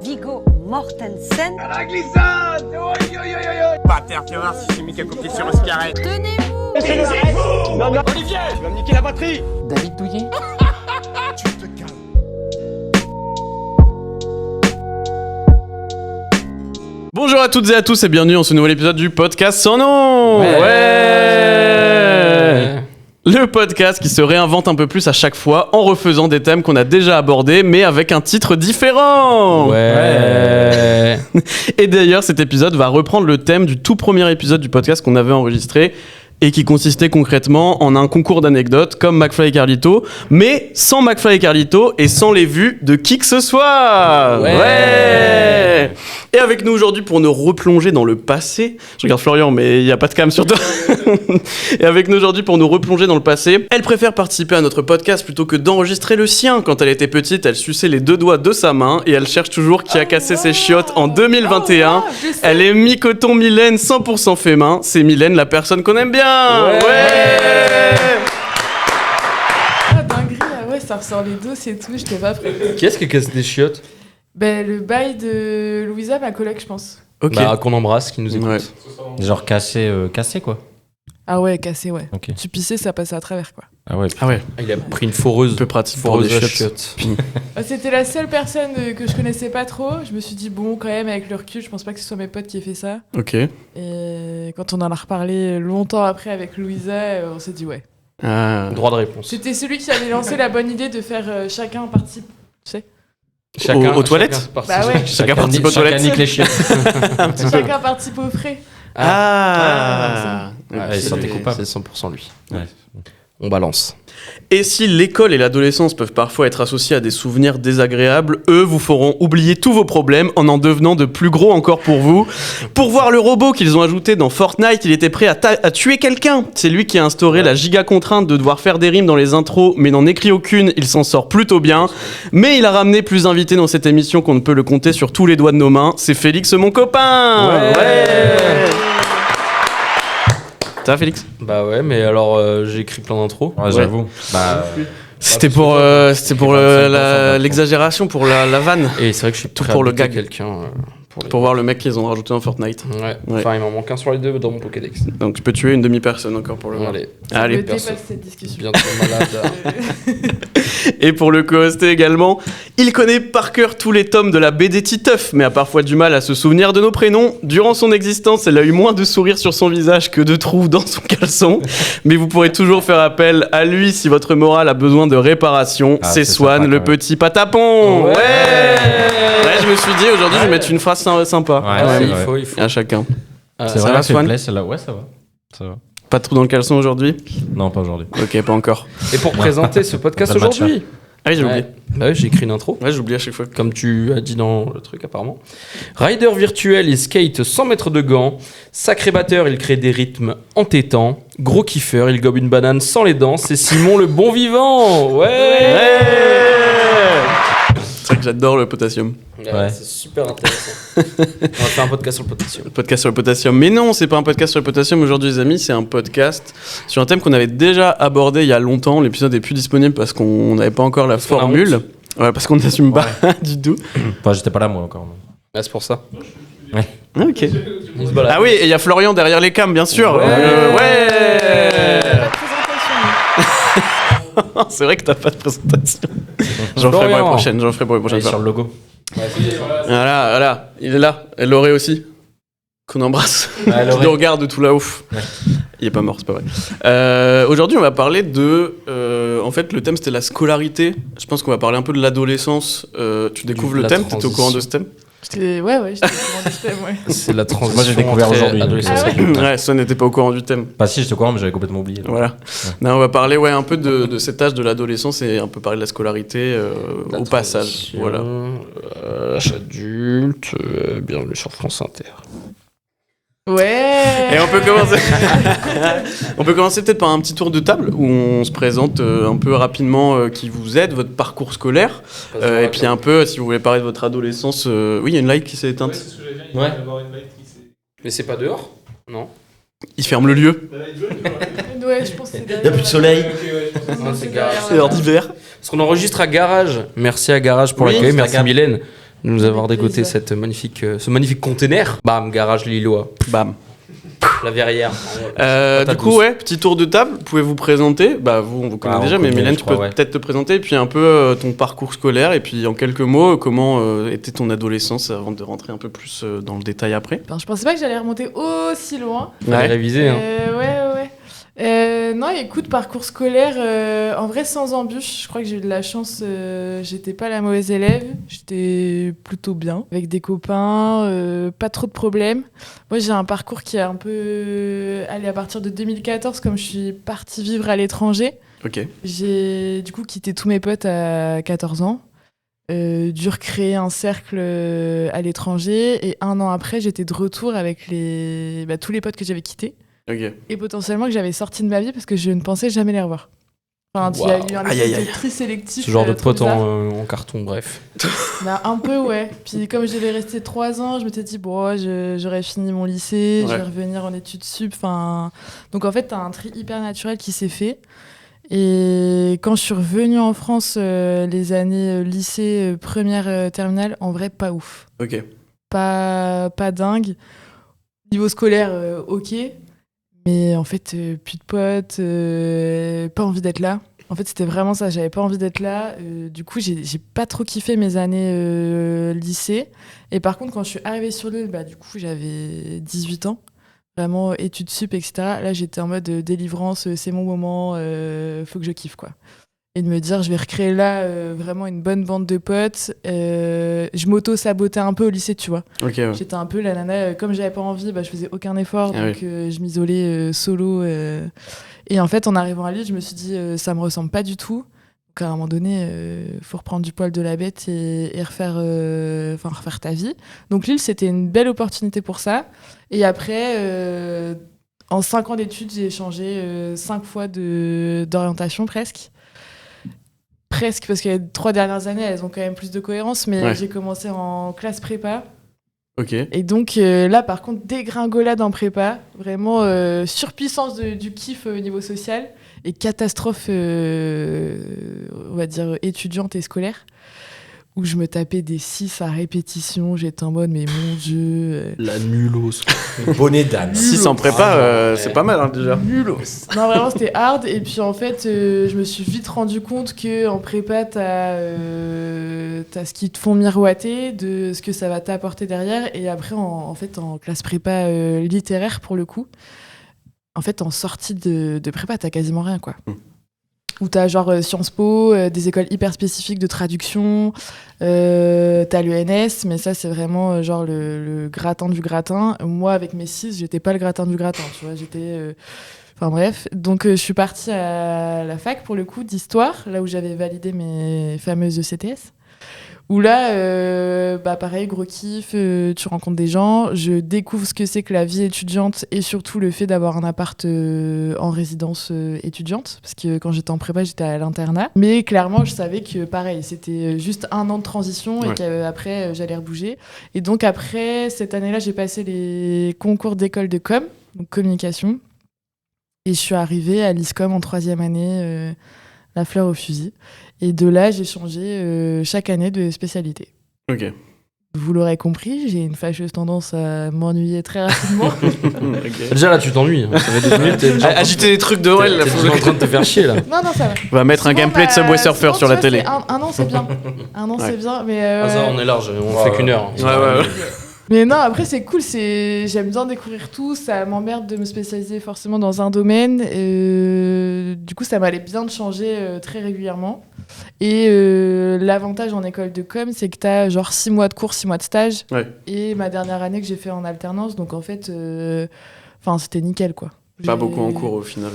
Viggo Mortensen. À la glissade. Pas terre, tu vas voir si j'ai mis qu'à copier sur Oscar. Tenez-vous. C'est vous. Non, Olivier, tu vas me niquer la batterie. David Douillet. Tu te calmes. Bonjour à toutes et à tous et bienvenue dans ce nouvel épisode du podcast sans nom. Le podcast qui se réinvente un peu plus à chaque fois en refaisant des thèmes qu'on a déjà abordés mais avec un titre différent. Et d'ailleurs cet épisode va reprendre le thème du tout premier épisode du podcast qu'on avait enregistré et qui consistait concrètement en un concours d'anecdotes comme McFly et Carlito, mais sans McFly et Carlito et sans les vues de qui que ce soit. Ouais. Et avec nous aujourd'hui pour nous replonger dans le passé, je regarde Florian mais il n'y a pas de cam sur toi. Et avec nous aujourd'hui pour nous replonger dans le passé, elle préfère participer à notre podcast plutôt que d'enregistrer le sien. Quand elle était petite, elle suçait les deux doigts de sa main et elle cherche toujours qui a cassé ses chiottes en 2021. Elle est mi-coton, Mylène, 100% fait main. C'est Mylène, la personne qu'on aime bien. Ouais. Ah, dinguerie, ah ouais, ça ressort les doses et tout, j'étais pas prête. Qui est-ce qui casse des chiottes? Ben, le bail de Louisa, ma collègue, je pense. Ok. Bah, qu'on embrasse, qui nous écoute. Ouais. Genre cassé quoi. Ah ouais, cassé, ouais. Ok. Tu pissais, ça passait à travers, quoi. Ah ouais. Ah ouais, Ah, il a pris une foreuse. un peu pratique pour Foreuse les à chiottes. chiottes. Ah, c'était la seule personne que je connaissais pas trop. Je me suis dit, bon, quand même, avec le recul, je pense pas que ce soit mes potes qui aient fait ça. Ok. Et quand on en a reparlé longtemps après avec Louisa, on s'est dit, ouais. Ah. Droit de réponse. C'était celui qui avait lancé la bonne idée de faire chacun partie. Tu sais Aux toilettes Bah ouais. Chacun participe aux toilettes. nique les chiens. Chacun participe au frais. Ah. il se sentait coupable. C'est 100% lui. Ouais. On balance. Et si l'école et l'adolescence peuvent parfois être associés à des souvenirs désagréables, eux vous feront oublier tous vos problèmes en devenant de plus gros encore pour vous. Pour voir le robot qu'ils ont ajouté dans Fortnite, il était prêt à tuer quelqu'un. C'est lui qui a instauré la giga contrainte de devoir faire des rimes dans les intros, mais n'en écrit aucune, il s'en sort plutôt bien. Mais il a ramené plus d'invités dans cette émission qu'on ne peut le compter sur tous les doigts de nos mains. C'est Félix, mon copain. Ouais. Ça va, Félix? Bah ouais, mais alors j'ai écrit plein d'intros. Ouais, j'avoue. Bah, C'était pour l'exagération, pour la vanne. Et c'est vrai que je suis Tout prêt pour à le buter gag. quelqu'un. Pour voir le mec qu'ils ont rajouté dans Fortnite. Ouais. Ouais. Enfin, il m'en manque un sur les deux dans mon Pokédex. Donc tu peux tuer une demi-personne encore pour le voir. Allez. Allez. Je perso. dépasse cette discussion. Bientôt malade. Et pour le co-hoster également, il connaît par cœur tous les tomes de la BD Titeuf, mais a parfois du mal à se souvenir de nos prénoms. Durant son existence, elle a eu moins de sourires sur son visage que de trous dans son caleçon. Mais vous pourrez toujours faire appel à lui si votre morale a besoin de réparation. Ah, c'est c'est Swan, sympa, le quand même. petit patapon. Ouais. Je me suis dit aujourd'hui, je vais mettre une phrase sympa. Ouais, quand c'est même. vrai. Il faut. À chacun. c'est ça vrai, va, elle fait Swan? plaisir, celle-là. Ouais, ça va. Ça va. Pas de trous dans le caleçon aujourd'hui? Non, pas aujourd'hui. Ok, pas encore. Et pour présenter ce podcast Pas de match, aujourd'hui. Ah oui, j'ai oublié. Bah ouais, j'ai écrit une intro. Ouais, j'oublie à chaque fois. Comme tu as dit dans le truc apparemment. Rider virtuel, il skate sans mettre de gants. Sacré batteur, il crée des rythmes entêtants. Gros kiffeur, il gobe une banane sans les dents. C'est Simon le bon vivant. Ouais. C'est vrai que j'adore le potassium. Ouais. C'est super intéressant. On va faire un podcast sur le potassium. Le podcast sur le potassium. Mais non, c'est pas un podcast sur le potassium aujourd'hui, les amis. C'est un podcast sur un thème qu'on avait déjà abordé il y a longtemps. L'épisode est plus disponible parce qu'on n'avait pas encore la qu'on a formule. Ouais, parce qu'on n'assume pas du tout. Enfin, j'étais pas là, moi, encore. Ah, c'est pour ça. Ah, ok. Il se balade. Ah oui, et il y a Florian derrière les cams, bien sûr. Ouais. La présentation. C'est vrai que t'as pas de présentation. J'en ferai pour les prochaines. Allez, sur fois. le logo. Voilà. Il est là. Et Lauré aussi. Qu'on embrasse. Ouais, Qui Lauré. nous regarde de tout là-haut. Ouais. Il est pas mort, c'est pas vrai. Aujourd'hui, on va parler de... en fait, le thème, c'était la scolarité. Je pense qu'on va parler un peu de l'adolescence. Tu découvres le La thème? T'étais au courant de ce thème? Ouais, j'étais au courant du thème, ouais. C'est la transition. Moi, j'ai découvert entre aujourd'hui. adolescence Ah ouais. adulte. Ouais, ça n'était pas au courant du thème. Bah si, j'étais au courant, mais j'avais complètement oublié. donc. Voilà. Non, on va parler un peu de cet âge de l'adolescence et un peu parler de la scolarité La au passage. transition, Voilà. Âge adulte, bienvenue sur France Inter. Ouais. Et on peut commencer. On peut commencer peut-être par un petit tour de table où on se présente un peu rapidement qui vous êtes, votre parcours scolaire, et puis un peu si vous voulez parler de votre adolescence. Oui, il y a une light qui s'est éteinte. Ouais. Mais c'est pas dehors? Non. Ils ferment le lieu. Ouais, je pense que c'est Il n'y a plus de soleil. Non, c'est Garage. C'est l'heure d'hiver. Parce qu'on enregistre à Garage. Merci à Garage pour Oui, l'accueil. c'est Merci agréable. Mylène de nous avoir Avec dégoté plaisir. ce magnifique container. Bam, Garage Lillois. Bam. La verrière. Du coup, ouais, petit tour de table. Vous pouvez vous présenter. Bah, vous, on vous connaît Ah, on déjà, mais connaît, Mylène, je tu crois, peux ouais. peut-être te présenter. Et puis un peu ton parcours scolaire. Et puis en quelques mots, comment était ton adolescence avant de rentrer un peu plus dans le détail après. Enfin, je pensais pas que j'allais remonter aussi loin. Fallait réviser. Hein. Ouais. Non, écoute, parcours scolaire, en vrai, sans embûche. Je crois que j'ai eu de la chance. J'étais pas la mauvaise élève. J'étais plutôt bien. Avec des copains, pas trop de problèmes. Moi, j'ai un parcours qui est un peu allé à partir de 2014, comme je suis partie vivre à l'étranger. Ok. J'ai du coup quitté tous mes potes à 14 ans. Dû recréer un cercle à l'étranger. Et 1 an après, j'étais de retour avec tous les potes que j'avais quittés. Ok. Et potentiellement que j'avais sorti de ma vie parce que je ne pensais jamais les revoir. Enfin, il y a eu un Aïe, aïe, effet aïe. très sélectif. Ce genre de trop pote bizarre. en carton, bref. Bah, un peu, ouais. Puis comme je devais rester 3 ans, je m'étais dit, bon, j'aurais fini mon lycée, je Ouais. vais revenir en études sup. Enfin... Donc en fait, t'as un tri hyper naturel qui s'est fait. Et quand je suis revenue en France, les années lycée, première, terminale, en vrai, pas ouf. Ok. Pas dingue. Niveau scolaire, ok. Mais en fait, plus de potes, pas envie d'être là. En fait, c'était vraiment ça, j'avais pas envie d'être là. Du coup, j'ai pas trop kiffé mes années lycée. Et par contre, quand je suis arrivée sur l'île, du coup, j'avais 18 ans. Vraiment, études sup, etc. Là, j'étais en mode délivrance, c'est mon moment, faut que je kiffe, quoi. Et de me dire, je vais recréer là vraiment une bonne bande de potes. Je m'auto-sabotais un peu au lycée, tu vois. Ok, ouais. J'étais un peu la nana, comme j'avais pas envie, je faisais aucun effort, Ah donc je m'isolais solo. Et en fait, en arrivant à Lille, je me suis dit, ça me ressemble pas du tout. Donc à un moment donné, faut reprendre du poil de la bête et refaire ta vie. Donc Lille, c'était une belle opportunité pour ça. Et après, en 5 ans d'études, j'ai changé 5 fois d'orientation presque. Presque, parce que les 3 dernières années, elles ont quand même plus de cohérence, mais Ouais. j'ai commencé en classe prépa. Ok. Et donc là, par contre, dégringolade en prépa, vraiment surpuissance du kiff au niveau social et catastrophe, on va dire, étudiante et scolaire, où je me tapais des 6 à répétition. J'étais en mode, mais mon Dieu. La nulos. Bonnet d'âne. 6 en prépa, c'est pas mal hein, déjà. Nulos. Non, vraiment, c'était hard. Et puis, en fait, je me suis vite rendu compte qu'en prépa, t'as ce qui te font miroiter de ce que ça va t'apporter derrière. Et après, en classe prépa littéraire, pour le coup, en fait, en sortie de prépa, t'as quasiment rien, quoi. Où t'as genre Sciences Po, des écoles hyper spécifiques de traduction, t'as l'ENS, mais ça c'est vraiment genre le gratin du gratin. Moi avec mes 6, j'étais pas le gratin du gratin, tu vois, j'étais... Enfin bref, donc je suis partie à la fac pour le coup d'histoire, là où j'avais validé mes fameuses ECTS. Où là, pareil, gros kiff, tu rencontres des gens, je découvre ce que c'est que la vie étudiante et surtout le fait d'avoir un appart en résidence étudiante, parce que quand j'étais en prépa, j'étais à l'internat. Mais clairement, je savais que pareil, c'était juste 1 an de transition et qu'après, j'allais rebouger. Et donc après, cette année-là, j'ai passé les concours d'école de com, donc communication, et je suis arrivée à l'ISCOM en 3e année, la fleur au fusil. Et de là, j'ai changé chaque année de spécialité. Ok. Vous l'aurez compris, j'ai une fâcheuse tendance à m'ennuyer très rapidement. Ok. Déjà là, tu t'ennuies. Hein. Ça fait 2 minutes. T'es déjà Agiter des trucs de Noël, là. t'es déjà en train de te faire chier là. Non, ça va. On va mettre un Souvent, gameplay de Subway Surfer souvent, sur tu la vois, télé. c'est Un an, c'est bien. Un an, Ouais. c'est bien. Mais, Ah, ça, on est large. On fait qu'1 heure. Ouais. mais non, après, c'est cool. J'aime bien découvrir tout. Ça m'emmerde de me spécialiser forcément dans un domaine. Du coup, ça m'allait bien de changer très régulièrement. Et l'avantage en école de com, c'est que tu as genre 6 mois de cours, 6 mois de stage. Ouais. Et ma dernière année que j'ai fait en alternance. Donc en fait, c'était nickel, quoi. Pas J'ai- beaucoup en cours au final.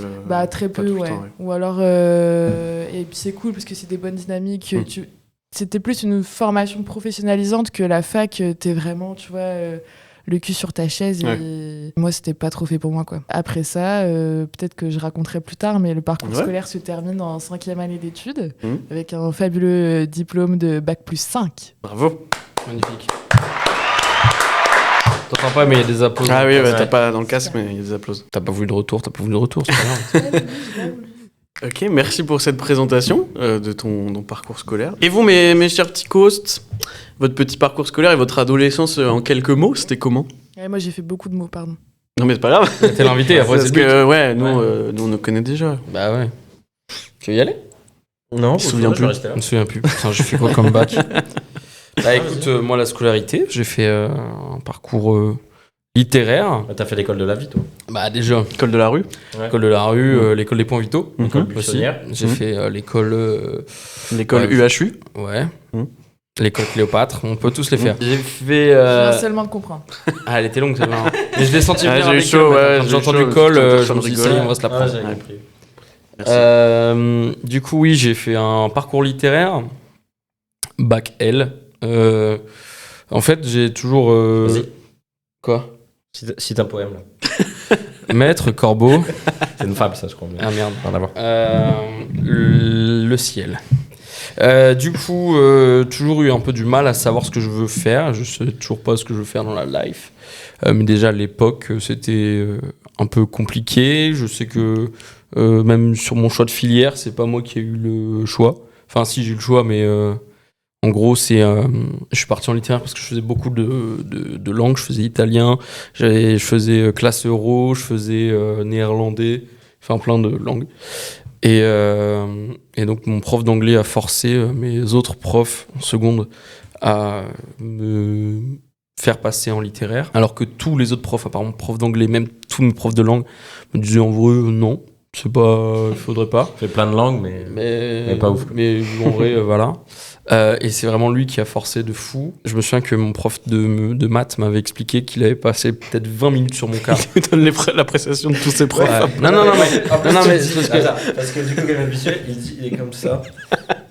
Très pas peu, tout le ouais. temps, ouais. Ou alors, et puis c'est cool parce que c'est des bonnes dynamiques. C'était plus une formation professionnalisante que la fac. T'es vraiment, tu vois, le cul sur ta chaise. Et moi, c'était pas trop fait pour moi, quoi. Après ça, peut-être que je raconterai plus tard, mais le parcours scolaire se termine en 5e année d'études avec un fabuleux diplôme de Bac+5. Bravo. Magnifique. T'entends pas, mais il y a des applaudissements. Ah oui, ouais, Ouais. t'as pas dans le casque, mais il y a des applaudissements. T'as pas voulu de retour, c'est pas grave. Ok, merci pour cette présentation de ton parcours scolaire. Et vous, mes chers petits hosts, votre petit parcours scolaire et votre adolescence en quelques mots, c'était comment? Ouais, moi, j'ai fait beaucoup de mots, pardon. Non mais c'est pas grave. T'es l'invité, après Parce c'est le but. que ouais, nous on nous connaît déjà. Bah ouais. Tu veux y aller? Non, Je me souviens plus. Je me souviens plus. Putain, j'ai fait quoi comme bac? Bah écoute, moi la scolarité, j'ai fait un parcours littéraire. T'as fait l'école de la vie, toi. Bah déjà, École de la rue. l'école de la rue, l'école des points vitaux. Mhm. Aussi. Buissonnière. J'ai fait l'école... L'école Ouais. UHU. ouais. Mhm. L'école Cléopâtre, on peut tous les faire. J'ai fait... Je viens seulement de comprendre. Ah, elle était longue celle-là. Mais je l'ai senti Ah, venir j'ai eu avec chaud, elle, ouais, quand j'ai j'ai eu entendu chaud, col, j'étais en train je de me suis dit, ça rigoler. y est, on va se la prendre. j'avais Ouais. compris. Merci. Du coup, oui, j'ai fait un parcours littéraire, bac L. En fait, j'ai toujours... Vas-y. Quoi? Cite un poème, là. Maître, corbeau... C'est une fable, ça, je crois. mais Ah merde. rien à voir. Le ciel. Du coup, toujours eu un peu du mal à savoir ce que je veux faire. Je sais toujours pas ce que je veux faire dans la life. Mais déjà à l'époque, c'était un peu compliqué. Je sais que même sur mon choix de filière, c'est pas moi qui ai eu le choix. Enfin, si j'ai eu le choix, mais en gros, je suis parti en littéraire parce que je faisais beaucoup de langues. Je faisais italien, je faisais classe euro, je faisais néerlandais, enfin plein de langues. Et donc mon prof d'anglais a forcé mes autres profs en seconde à me faire passer en littéraire, alors que tous les autres profs, apparemment profs d'anglais, même tous mes profs de langue, me disaient en vrai non, c'est pas, il faudrait pas. Fait plein de langues, mais. Mais pas ouf. Mais en vrai, voilà. Et c'est vraiment lui qui a forcé de fou. Je me souviens que mon prof de maths m'avait expliqué qu'il avait passé peut-être 20 minutes sur mon cas. Il donne l'appréciation de tous ses profs. Ouais. Non, mais c'est parce que... Parce que du coup, Gabriel Visuel, il est comme ça.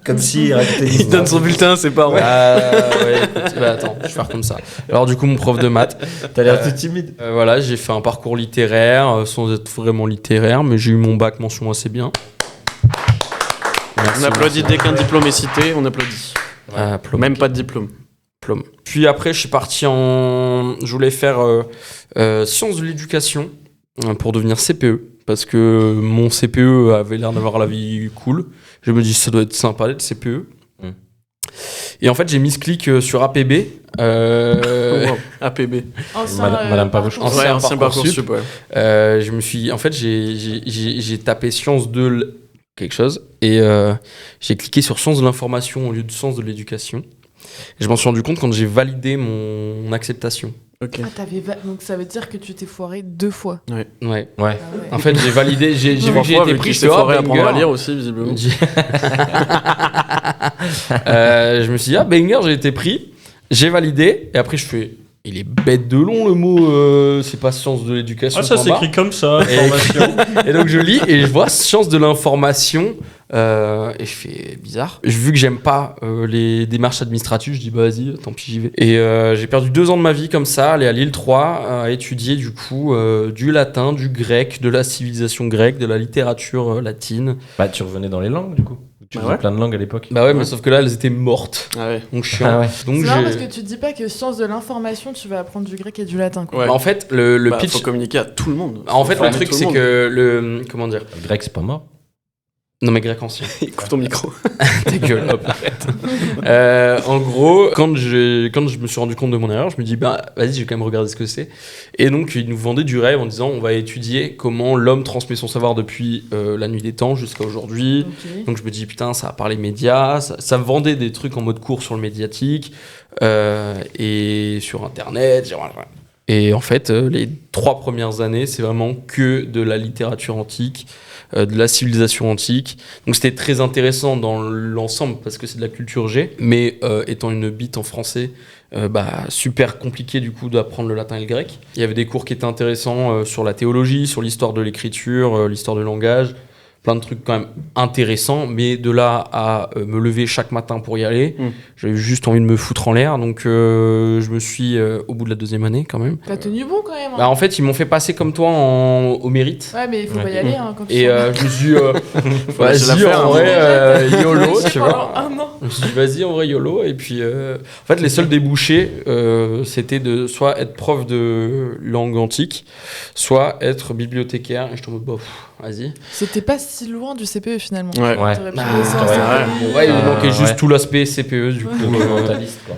Comme s'il racontait une Il donne histoire. son bulletin à ses parents. Ouais, écoute, bah attends, je vais faire comme ça. Alors du coup, mon prof de maths, T'as l'air tout timide. voilà, j'ai fait un parcours littéraire, sans être vraiment littéraire, mais j'ai eu mon bac mention assez bien. Merci, On applaudit merci. dès qu'un diplôme est cité, on applaudit. Diplôme. Même pas de diplôme. Puis après, je suis parti je voulais faire sciences de l'éducation pour devenir CPE, parce que mon CPE avait l'air d'avoir la vie cool. Je me dis, ça doit être sympa d'être CPE. Et en fait, j'ai mis ce clic sur APB. Wow. APB. Ancien, Madame Pavouche. parcours. Ancien Ancien Parcoursup. Parcoursup, ouais. Je me suis, en fait, j'ai tapé sciences de quelque chose et j'ai cliqué sur sciences de l'information au lieu de sciences de l'éducation. Et je m'en suis rendu compte quand j'ai validé mon acceptation. Ok. Ah, donc ça veut dire que tu t'es foiré 2 fois. Ouais. Ouais. Ah ouais. En fait, j'ai validé, j'ai vu que j'ai été pris. Je t'ai foiré à apprendre à lire aussi, visiblement. Je me suis dit, ah, banger, j'ai été pris. J'ai validé. Et après, je fais, il est bête de long le mot, c'est pas sciences de l'éducation. Ah, ça point barre. s'écrit comme ça, Et- formation. Et donc je lis et je vois sciences de l'information et je fais bizarre. Vu que j'aime pas les démarches administratives, je dis bah vas-y, tant pis j'y vais. Et j'ai perdu 2 ans de ma vie comme ça, aller à l'île 3 à étudier du coup du latin, du grec, de la civilisation grecque, de la littérature latine. Bah, tu revenais dans les langues, du coup. Tu Bah faisais ouais. plein de langues à l'époque. Bah ouais, mais sauf que là elles étaient mortes. Ah ouais. Donc chiant. Ah ouais. Donc C'est marrant parce j'ai. que tu te dis pas que sciences de l'information, tu vas apprendre du grec et du latin. Quoi. Ouais. Bah, en fait, le Bah, pitch. faut communiquer à tout le monde. En fait, Faut le former truc tout c'est monde. que comment dire. Le grec, c'est pas mort. Non mais grec ancien. Coupe ton micro. Ta gueule, hop, arrête. En gros, quand je me suis rendu compte de mon erreur, je me dis, bah, vas-y, je vais quand même regarder ce que c'est. Et donc, ils nous vendaient du rêve en disant, on va étudier comment l'homme transmet son savoir depuis la nuit des temps jusqu'à aujourd'hui. Ok. Donc, je me dis, putain, ça va parler médias. Ça me vendait des trucs en mode cours sur le médiatique et sur Internet. Et en fait, les 3 premières années, c'est vraiment que de la littérature antique, de la civilisation antique. Donc c'était très intéressant dans l'ensemble parce que c'est de la culture G, mais étant une bite en français, super compliqué du coup d'apprendre le latin et le grec. Il y avait des cours qui étaient intéressants sur la théologie, sur l'histoire de l'écriture, l'histoire du langage, plein de trucs quand même intéressants, mais de là à me lever chaque matin pour y aller, j'avais juste envie de me foutre en l'air, donc je me suis au bout de la 2e année quand même. T'as tenu bon quand même. Hein. Bah, en fait, ils m'ont fait passer comme toi au mérite. Ouais, mais il faut pas y aller hein, quand tu Et sors. je me suis Vas-y, vas-y en vrai YOLO, tu vois. Pendant un an. Je me suis dit vas-y en vrai YOLO, et puis en fait les seuls débouchés c'était de soit être prof de langue antique, soit être bibliothécaire, et je tombe vas-y. C'était pas si loin du CPE finalement. Ouais. T'aurais pu laisser en CPE. Ouais, il manquait juste ouais. tout l'aspect CPE du coup. Documentaliste, quoi.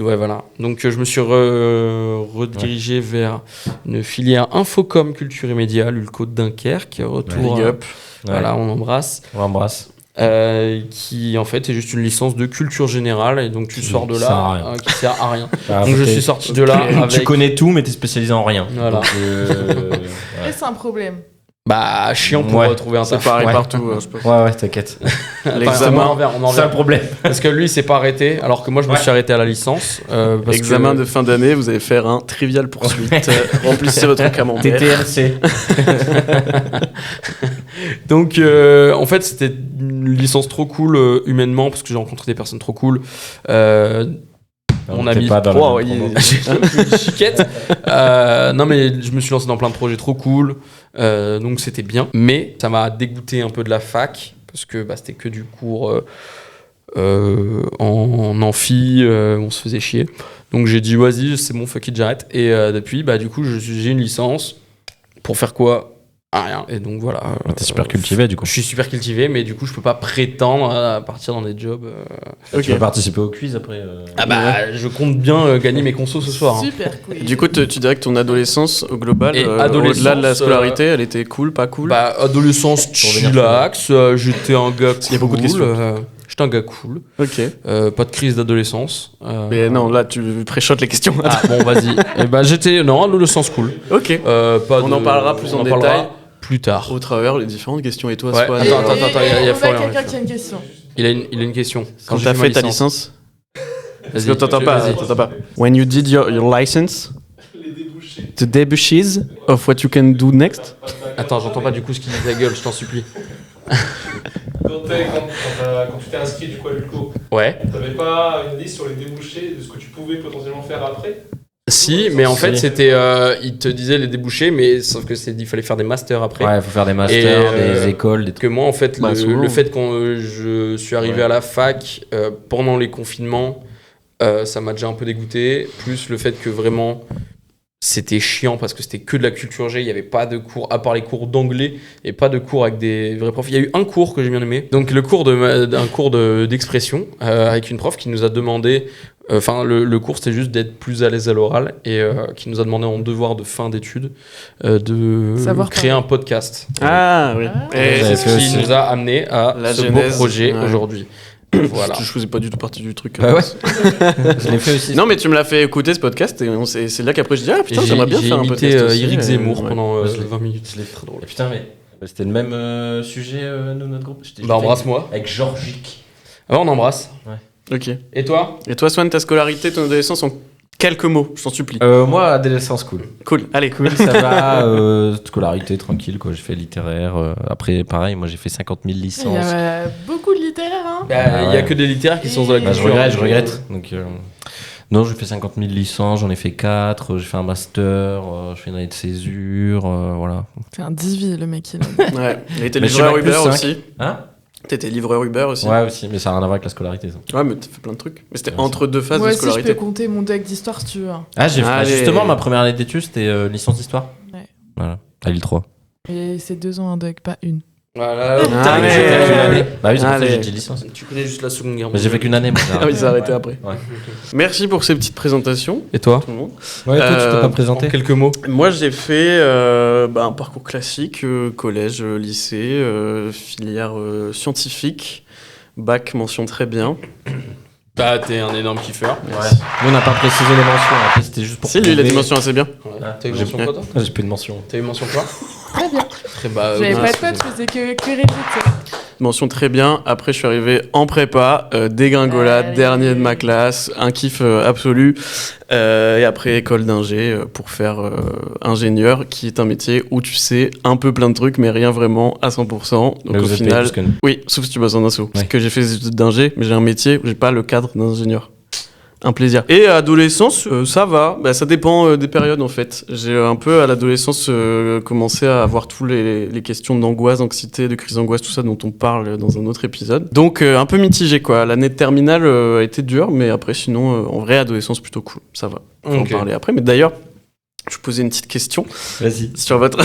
Ouais, voilà. Donc je me suis redirigé vers une filière Infocom Culture et Médias, l'ULCO de Dunkerque. Retour. Big up. Voilà, on embrasse. On l'embrasse. Qui en fait est juste une licence de culture générale, et donc tu sors de sert à là rien. qui sert à rien. Ah, Donc je t'es- suis sorti de là avec... Tu connais tout, mais t'es spécialisé en rien. Voilà. Donc, Et c'est un problème. Bah chiant pour Ouais. trouver un C'est taf. pareil Ouais. partout. je pense. ouais, t'inquiète. L'examen. on en C'est un revient. problème. Parce que lui il s'est pas arrêté, alors que moi je me suis arrêté à la licence. Parce Examen que... de fin d'année, vous allez faire un trivial poursuite. Remplissez votre camembert. TTRC. Donc en fait c'était une licence trop cool humainement, parce que j'ai rencontré des personnes trop cool. Mon ami pas dans Wow, le il promo. est chiquette. Non mais je me suis lancé dans plein de projets trop cool, donc c'était bien, mais ça m'a dégoûté un peu de la fac, parce que c'était que du cours en amphi, on se faisait chier, donc j'ai dit vas-y c'est bon, fuck it, j'arrête. Et depuis du coup j'ai une licence pour faire quoi? Rien. Et donc voilà. T'es super cultivé, du coup. Je suis super cultivé, mais du coup je peux pas prétendre à partir dans des jobs. Ok. Tu vas participer au quiz après. Je compte bien gagner mes consos ce soir. Hein. Super cool. Du coup, tu dirais que ton adolescence, au global, Et au-delà adolescence, de la scolarité, elle était cool, pas cool? Adolescence revenir chillax, j'étais un gars cool. Il y a beaucoup de questions. J'étais un gars cool. Ok. Pas de crise d'adolescence. Mais non, là, tu préchotes les questions. Ah bon, vas-y. J'étais... Non, adolescence cool. Ok. On en parlera plus en détail plus tard. au travers les différentes questions. Et toi, Ouais. Swan, Attends, il y a on Florian, quelqu'un ouais. qui a une question. Il a une question. quand j'ai t'as ma fait ta licence. licence, Vas-y, parce que t'entends pas. When you did your license, the debouches of what you can do next. Attends, j'entends pas du coup ce qu'il dit ta gueule, je t'en supplie. Quand tu t'es inscrit du coup à l'ULCO, Ouais. t'avais pas une liste sur les débouchés de ce que tu pouvais potentiellement faire après? Si, mais en fait Si. c'était... il te disait les débouchés, mais sauf que il fallait faire des masters après. Ouais, il faut faire des masters, Et, des écoles, des Que moi, en fait, souvent. le fait que je suis arrivé à la fac pendant les confinements, ça m'a déjà un peu dégoûté. Plus le fait que vraiment, c'était chiant parce que c'était que de la culture G. Il n'y avait pas de cours, à part les cours d'anglais, et pas de cours avec des vrais profs. Il y a eu un cours que j'ai bien aimé. Donc, le cours d'un cours d'expression avec une prof qui nous a demandé. Enfin, le cours, c'était juste d'être plus à l'aise à l'oral, et qui nous a demandé en devoir de fin d'études de Savoir créer parler. un podcast. Ah oui. Et J'avais C'est fait ce qui aussi. nous a amené à La ce genèse, beau projet ouais. aujourd'hui. Voilà. Je faisais pas du tout partie du truc. Bah ouais. Je l'ai fait aussi. Non, mais tu me l'as fait écouter ce podcast et c'est là qu'après je dis ah putain, Et j'aimerais bien faire un imité podcast. aussi, Eric Zemmour ouais. pendant Je l'ai- 20 minutes. Je l'ai très drôle. Putain, mais c'était le même sujet, nous, notre groupe. Je l'ai fait Embrasse-moi. Avec Georgique. Ah, on embrasse. Ok. Et toi? Et toi, Swan, ta scolarité, ton adolescence en quelques mots, je t'en supplie. Moi, adolescence cool. Cool. Allez, cool. Cool, ça va. Scolarité tranquille, quoi. J'ai fait littéraire. Après, pareil, moi j'ai fait 50 000 Il y licences. a beaucoup de littéraires, hein. Il y a ouais. que des littéraires qui sont dans la Bah, culture. je regrette. Donc, non, j'ai fait 50 000 licences, j'en ai fait 4. J'ai fait un master, je fais une année de césure, voilà. C'est un divi, le mec. Il a... Ouais. Et t'es Mais je livreur suis Uber bac plus aussi. Hein? T'étais livreur Uber aussi. Ouais, aussi, mais ça n'a rien à voir avec la scolarité. Ça. Ouais, mais t'as fait plein de trucs. Mais c'était Ouais, entre deux phases Moi de aussi, je peux scolarité. compter mon deck d'histoire si tu veux. hein. Ah, j'ai fait Allez. justement ma première année d'études, c'était licence d'histoire. Ouais. Voilà, à Lille 3. Et c'est 2 ans un deck, pas une. Voilà. Ah, mais- J'ai fait qu'une année. Bah oui, c'est pour ça que Allez. j'ai dit licence. Tu connais juste la Seconde Guerre Mais j'ai fait qu'une année, moi. Ah oui, ça a arrêté après. Ouais. Merci pour ces petites présentations, Et toi? tout le monde. Ouais, toi, tu t'es pas En présenté. quelques mots. Moi, j'ai fait un parcours classique, collège, lycée, filière scientifique, bac mention très bien. Bah, t'es un énorme kiffeur. Ouais. Nous, on n'a pas précisé les mentions. Après, c'était juste pour. Si, lui, il a des prouver- mentions assez bien. Ouais. Ah, T'as eu j'ai- mention quoi, toi? Ah, j'ai plus de mention. T'as eu mention quoi? Très bien. Très bas. J'avais ouais, pas de potes, je faisais que rédiger. petite mention très bien. Après, je suis arrivé en prépa, dégringolade, Allez. dernier de ma classe, un kiff absolu. Et après, école d'ingé pour faire ingénieur, qui est un métier où tu sais un peu plein de trucs, mais rien vraiment à 100%. Donc Mais au vous êtes payé final, plus que nous. oui, sauf si tu bosses en asso. Parce Ouais. que j'ai fait des études d'ingé, mais j'ai un métier où j'ai pas le cadre d'ingénieur. Un plaisir. Et à adolescence, ça va. Bah, ça dépend des périodes en fait. J'ai un peu à l'adolescence commencé à avoir tous les questions d'angoisse, d'anxiété, de crise d'angoisse, tout ça dont on parle dans un autre épisode. Donc un peu mitigé quoi. L'année de terminale a été dure, mais après sinon, en vrai, adolescence plutôt cool. Ça va. On va en Ok. parler après. Mais d'ailleurs, je vous posais une petite question Vas-y. sur votre.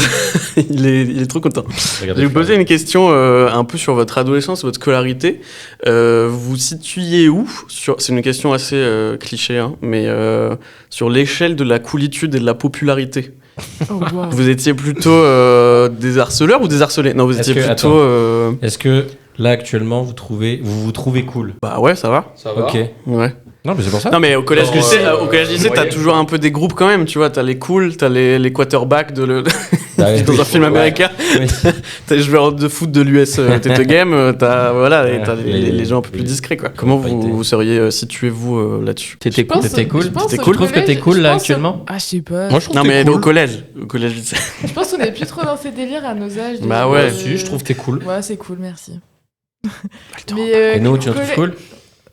il est trop content. Je vais vous poser une question un peu sur votre adolescence, votre scolarité. Vous vous situiez où C'est une question assez cliché, hein, mais sur l'échelle de la coolitude et de la popularité. Oh, wow. Vous étiez plutôt des harceleurs ou des harcelés? Non, vous Est-ce étiez que- plutôt... Est-ce que là, actuellement, vous vous trouvez cool? Bah ouais, ça va. Ça va. Ok. Ouais. Non, mais c'est pour ça. Non, mais au collège, Non, lycée, au t'as moyen. toujours un peu des groupes quand même, tu vois. T'as les cools, t'as les quarterbacks Bah, oui, dans oui. un film Ouais. américain. Oui. T'as les joueurs de foot de l'US TT Game, t'as voilà, et Ouais, t'as les gens un peu plus discrets quoi. Comment pas été. vous seriez situé vous là-dessus? T'étais Je pense- T'étais cool. je pense T'étais au cool. Tu trouves que t'es collège- cool je là pense au- actuellement? Ah, je sais pas. Moi, je trouve Non que mais t'es au cool. collège, lycée. Je pense qu'on est plus trop dans ces délires à nos âges. Bah déjà. ouais. Si, je trouve que t'es cool. Ouais, c'est cool, merci. Et nous, tu nous trouves collège- cool?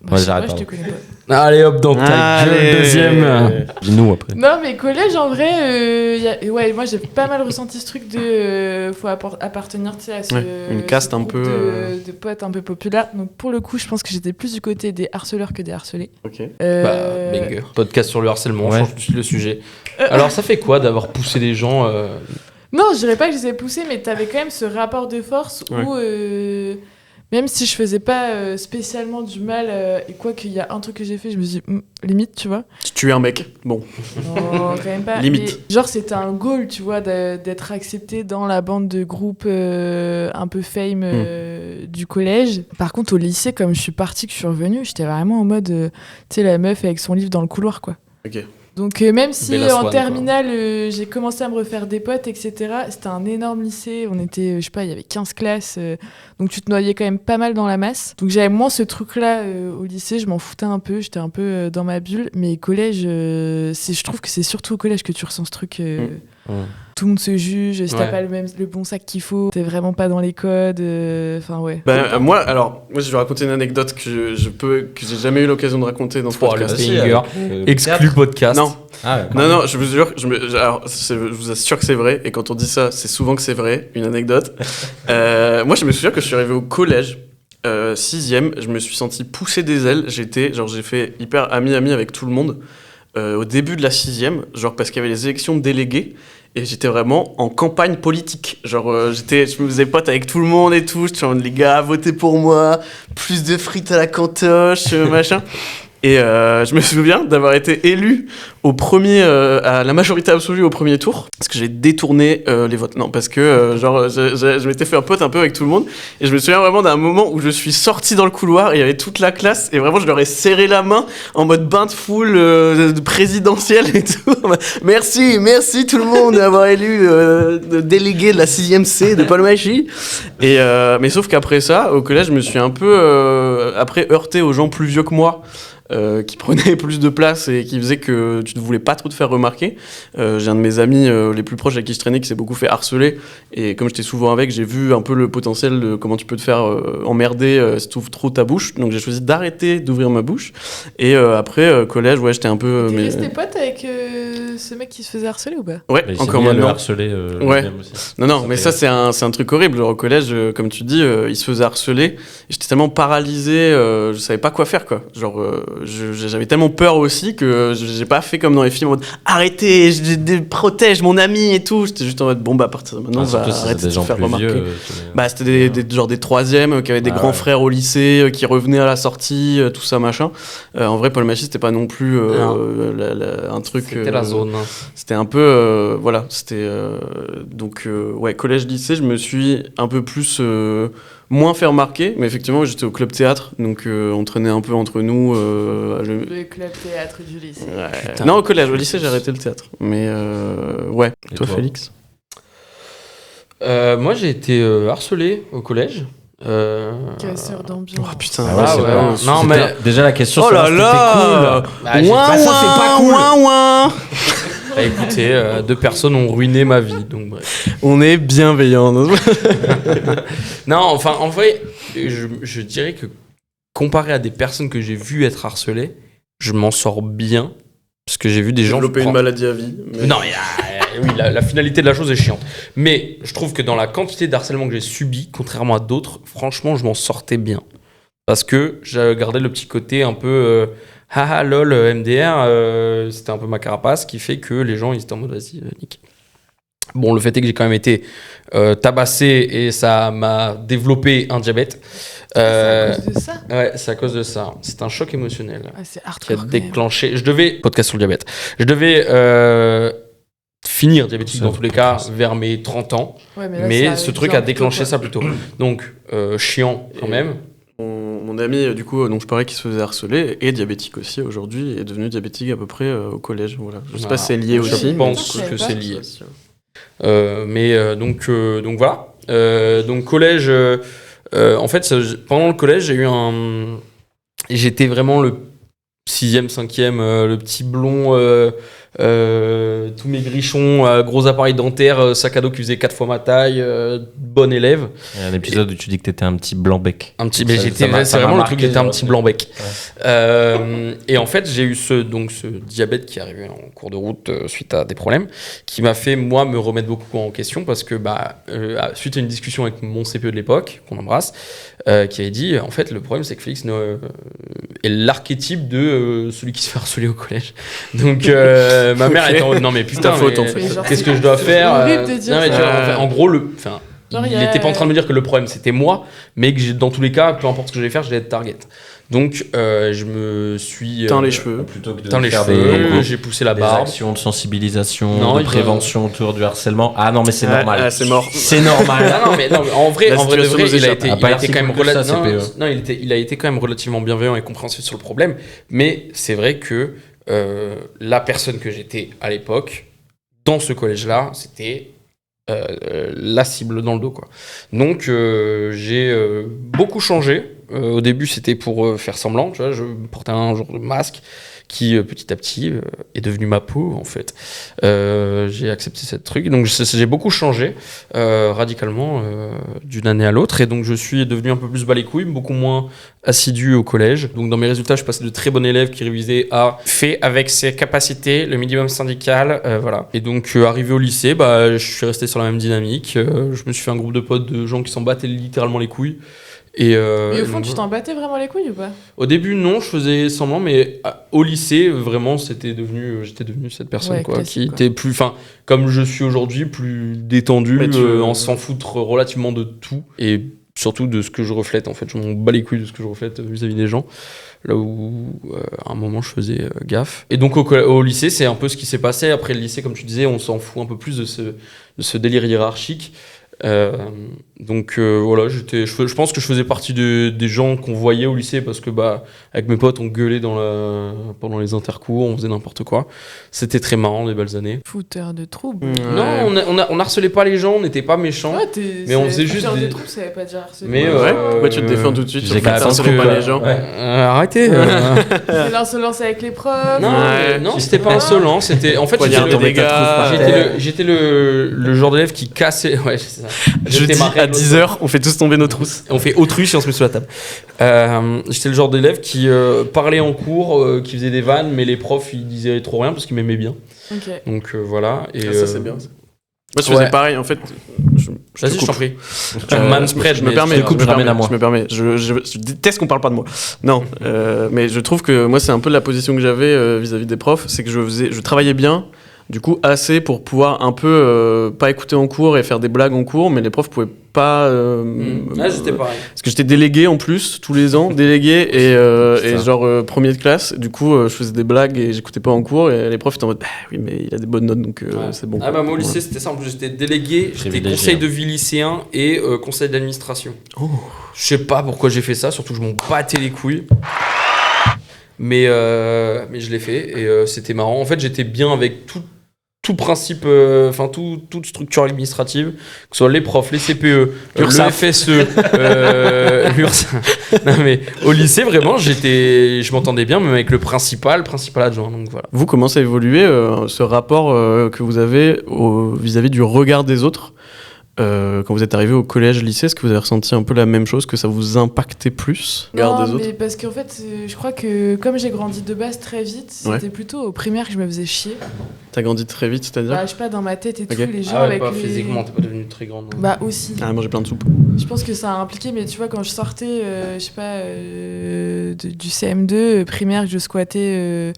Bah, je sais j'arrête, pas, je te pardon. connais pas. Allez hop, dans ta gueule, deuxième. Dis-nous après. Non, mais collège, en vrai, ouais, moi j'ai pas mal ressenti ce truc de. Faut appartenir, tu sais, à ce. Ouais, une caste ce un groupe peu, de potes un peu populaires. Donc pour le coup, je pense que j'étais plus du côté des harceleurs que des harcelés. Ok. Bah, banger. Podcast sur le harcèlement, Ouais. on change le sujet. Alors, ça fait quoi d'avoir poussé les gens Non, je dirais pas que je les ai poussés, mais t'avais quand même ce rapport de force Ouais. où. Même si je faisais pas spécialement du mal, et quoi qu'il y a un truc que j'ai fait, je me suis dit, limite, tu vois. Tu tues un mec. Bon. Non, quand même pas. Limite. Mais, genre, c'était un goal, tu vois, d'être accepté dans la bande de groupe un peu fame du collège. Par contre, au lycée, comme je suis partie, que je suis revenue, j'étais vraiment en mode, tu sais, la meuf avec son livre dans le couloir, quoi. Ok. Donc, même si Bella Swan, en terminale, j'ai commencé à me refaire des potes, etc., c'était un énorme lycée. On était, je sais pas, il y avait 15 classes. Donc, tu te noyais quand même pas mal dans la masse. Donc, j'avais moins ce truc-là au lycée. Je m'en foutais un peu. J'étais un peu dans ma bulle. Mais collège, je trouve que c'est surtout au collège que tu ressens ce truc. Tout le monde se juge. Si t'as Ouais. pas le bon sac qu'il faut, t'es vraiment pas dans les codes. Enfin, ouais. Moi, je vais raconter une anecdote que j'ai jamais eu l'occasion de raconter dans ce Oh, podcast. le banger. Exclu podcast. Non, Ah, ouais, non, je vous jure, je vous assure que c'est vrai, et quand on dit ça, c'est souvent que c'est vrai, une anecdote. Moi, je me souviens que je suis arrivé au collège, 6ème, je me suis senti pousser des ailes, j'ai fait hyper ami avec tout le monde, au début de la 6ème, genre parce qu'il y avait les élections de délégués, et j'étais vraiment en campagne politique. Genre, je me faisais pote avec tout le monde et tout, j'étais en mode, les gars, votez pour moi, plus de frites à la cantoche, machin. Et je me souviens d'avoir été élu à la majorité absolue au premier tour, parce que j'ai détourné les votes. Non, parce que je m'étais fait un pote un peu avec tout le monde, et je me souviens vraiment d'un moment où je suis sorti dans le couloir, et il y avait toute la classe, et vraiment je leur ai serré la main en mode bain de foule présidentielle et tout. Merci tout le monde d'avoir élu le délégué de la 6e C de Palmachy. Et mais sauf qu'après ça, au collège, je me suis un peu après heurté aux gens plus vieux que moi. Qui prenaient plus de place et qui faisaient que tu ne voulais pas trop te faire remarquer. J'ai un de mes amis les plus proches avec qui je traînais qui s'est beaucoup fait harceler, et comme j'étais souvent avec, j'ai vu un peu le potentiel de comment tu peux te faire emmerder si tu ouvres trop ta bouche, donc j'ai choisi d'arrêter d'ouvrir ma bouche. Et après collège, ouais, j'étais un peu T'es resté pote avec ce mec qui se faisait harceler ou pas? ouais, Mais il s'est encore mis à le maintenant. harceler Ouais. lui-même aussi. Non, mais ça c'est un truc horrible. Genre, au collège, comme tu dis, il se faisait harceler. Et j'étais tellement paralysé, je savais pas quoi faire, quoi. Genre, j'avais tellement peur aussi que j'ai pas fait comme dans les films en mode arrêtez, protège mon ami et tout. J'étais juste en mode bon, bah à partir de maintenant, Surtout va si c'est arrêter de des se gens faire plus remarquer. vieux. Bah, c'était genre des troisièmes qui avaient des Ah grands ouais. frères au lycée, qui revenaient à la sortie, tout ça, machin. En vrai, Paul Machy, c'était pas non plus un truc. C'était la zone. C'était un peu. Voilà, c'était. Donc, ouais, collège-lycée, je me suis un peu plus. Moins fait remarquer, mais effectivement, j'étais au club théâtre, donc on traînait un peu entre nous. Le club théâtre du lycée. Ouais. Putain. Non, au collège, au lycée, j'ai arrêté le théâtre. Mais ouais. Et Toi, toi Félix? Moi, j'ai été harcelé au collège. Casseur d'ambiance. Oh putain, Ah ouais, c'est ouais. pas- Non, c'était- mais- Déjà, la question, Oh c'est là là Bah, j'ai Ouin, pas- ça, c'est pas cool. ouin, ouin. Bah, écoutez, 2 personnes ont ruiné ma vie, donc bref. On est bienveillants. Non, enfin, en vrai, je dirais que comparé à des personnes que j'ai vues être harcelées, je m'en sors bien. Parce que j'ai vu des gens. Développer une prendre- maladie à vie. mais- Non, mais oui, la finalité de la chose est chiante. Mais je trouve que dans la quantité d'harcèlement que j'ai subi, contrairement à d'autres, franchement, je m'en sortais bien. Parce que j'avais gardé le petit côté un peu haha lol MDR, c'était un peu ma carapace qui fait que les gens ils étaient en mode vas-y, nique. Bon, le fait est que j'ai quand même été tabassé et ça m'a développé un diabète. C'est à cause de ça. Ouais, c'est à cause de ça. C'est un choc émotionnel Ah, c'est qui a hardcore. quand même. déclenché. Podcast sur le diabète. Je devais finir diabétique Ça, dans tous les cas vers mes 30 ans. Ouais, là, Mais ça ce arrive truc bien a déclenché plutôt, ça plus tôt. Donc, chiant quand Et- même. Mon ami, du coup, donc je parlais qu'il se faisait harceler, et diabétique aussi aujourd'hui, est devenu diabétique à peu près au collège. Voilà. Je sais pas si c'est lié Je aussi. pense mais- que je c'est savais lié. Donc voilà. Donc collège. En fait, pendant le collège, j'étais vraiment le 6e, 5e, le petit blond, tout maigrichon, gros appareil dentaire, sac à dos qui faisait 4 fois ma taille, bon élève. Il y a un épisode où tu dis que t'étais un petit blanc bec. Un petit, Ça- mais ça j'étais, m'a- c'est ça m'a vraiment le marqué, truc, j'étais un ouais. petit blanc bec. Et en fait, j'ai eu ce diabète qui est arrivé en cours de route suite à des problèmes, qui m'a fait moi me remettre beaucoup en question parce que suite à une discussion avec mon CPE de l'époque, qu'on embrasse, qui avait dit en fait le problème c'est que Félix est l'archétype de celui qui se fait harceler au collège. Donc ma mère était en mode non mais putain, ta faute, mais en fait. Mais genre, qu'est-ce que je dois c'est faire horrible de dire non, mais tu ça. vois, en gros Genre, il y a- n'était pas en train de me dire que le problème c'était moi, mais que dans tous les cas, peu importe ce que j'allais faire, j'allais être target. Donc je me suis Teint les cheveux. Plutôt que de teint les faire cheveux, j'ai poussé la des barbe. actions de sensibilisation, Non, de il doit- prévention autour du harcèlement. Ah non, mais c'est normal. Ah, c'est mort. C'est normal. Non, mais en vrai, La en vrai de situation vrai, nous il a échappe. été, Ah, il pas a l'air été si quand même cool que ça, relativement, CPE. non, il a été quand même relativement bienveillant et compréhensif sur le problème. Mais c'est vrai que la personne que j'étais à l'époque, dans ce collège-là, c'était la cible dans le dos, quoi. Donc j'ai beaucoup changé. Au début, c'était pour faire semblant, tu vois, je portais un genre de masque qui petit à petit est devenu ma peau en fait. J'ai accepté cette truc, donc j'ai beaucoup changé radicalement d'une année à l'autre, et donc je suis devenu un peu plus bas les couilles, beaucoup moins assidu au collège. Donc dans mes résultats, je passais de très bon élève qui révisait à fait avec ses capacités, le minimum syndical, voilà. Et donc arrivé au lycée, je suis resté sur la même dynamique. Je me suis fait un groupe de potes de gens qui s'en battaient littéralement les couilles. Et Mais au fond, donc, tu t'en battais vraiment les couilles ou pas? au début, non, je faisais semblant, mais au lycée, vraiment, j'étais devenu cette personne, Ouais, quoi, classique, qui quoi. était plus, comme je suis aujourd'hui, plus détendu, Mais en s'en foutre relativement de tout, et surtout de ce que je reflète, en fait. Je m'en bats les couilles de ce que je reflète vis-à-vis des gens, là où, à un moment, je faisais gaffe. Et donc, au lycée, c'est un peu ce qui s'est passé. Après le lycée, comme tu disais, on s'en fout un peu plus de ce délire hiérarchique. Donc voilà, je pense que je faisais partie des gens qu'on voyait au lycée parce que avec mes potes on gueulait pendant les intercours, on faisait n'importe quoi. C'était très marrant, des belles années. Fouteur de troubles. Non, on harcelait pas les gens, on n'était pas méchants. Ouais, Mais on faisait juste fouteur des- de troubles, ça veut pas dire harceler. Mais Ouais. Pourquoi tu te défends tout de suite tu sur faisais le fait 400 harceler coups, pas quoi. les gens? Ouais. Arrêtez. C'est l'insolence avec les profs. Non, Ouais. non, c'était pas insolent, c'était en fait Poignard j'étais dans des gars. j'étais le genre d'élève qui cassait. Ouais, c'est ça. Jeudi J'étais ma à règle. 10h, on fait tous tomber nos trousses. On fait autruche et on se met sous la table. J'étais le genre d'élève qui parlait en cours, qui faisait des vannes, mais les profs ils disaient trop rien parce qu'ils m'aimaient bien. Ok. Donc voilà. Et, Ça, c'est bien. Moi, je ouais. faisais pareil, en fait. Je Vas-y, te je coupe. t'en prie. Tu me manspread, je me mais permets, je je te coupe, me je ramène permets, à moi. je me permets. Je déteste qu'on parle pas de moi. Non, mais je trouve que moi, c'est un peu la position que j'avais vis-à-vis des profs, c'est que je travaillais bien, du coup, assez pour pouvoir un peu pas écouter en cours et faire des blagues en cours, mais les profs pouvaient pas. Ah, j'étais pareil. Parce que j'étais délégué en plus, tous les ans, délégué, et genre premier de classe, du coup, je faisais des blagues et j'écoutais pas en cours, et les profs étaient en mode, oui, mais il a des bonnes notes, donc Ouais. c'est bon. Ah quoi. moi au lycée Voilà. c'était ça. En plus j'étais délégué, j'étais Privilégié, conseil hein. de vie lycéen et conseil d'administration. Je sais pas pourquoi j'ai fait ça, surtout que je m'en battais les couilles. Mais je l'ai fait et c'était marrant. En fait j'étais bien avec tout principe, toute structure administrative, que ce soit les profs, les CPE, le L'URSSAF. FSE, l'URSSAF. Non mais au lycée, vraiment, je m'entendais bien, même avec le principal adjoint. Donc voilà. Vous, comment ça a évolué ce rapport que vous avez vis-à-vis du regard des autres quand vous êtes arrivé au collège, lycée? Est-ce que vous avez ressenti un peu la même chose, que ça vous impactait plus, le regard des Non, autres? mais parce qu'en fait, je crois que comme j'ai grandi de base très vite, c'était plutôt au primaire que je me faisais chier. T'as grandi très vite, c'est-à-dire? Bah, je sais pas, dans ma tête et Ok. tout, les gens avec les... physiquement, t'es pas devenu très grande. Bah aussi. Ah, manger plein de soupe. Je pense que ça a impliqué, mais tu vois, quand je sortais, je sais pas, du CM2 primaire, que je squattais,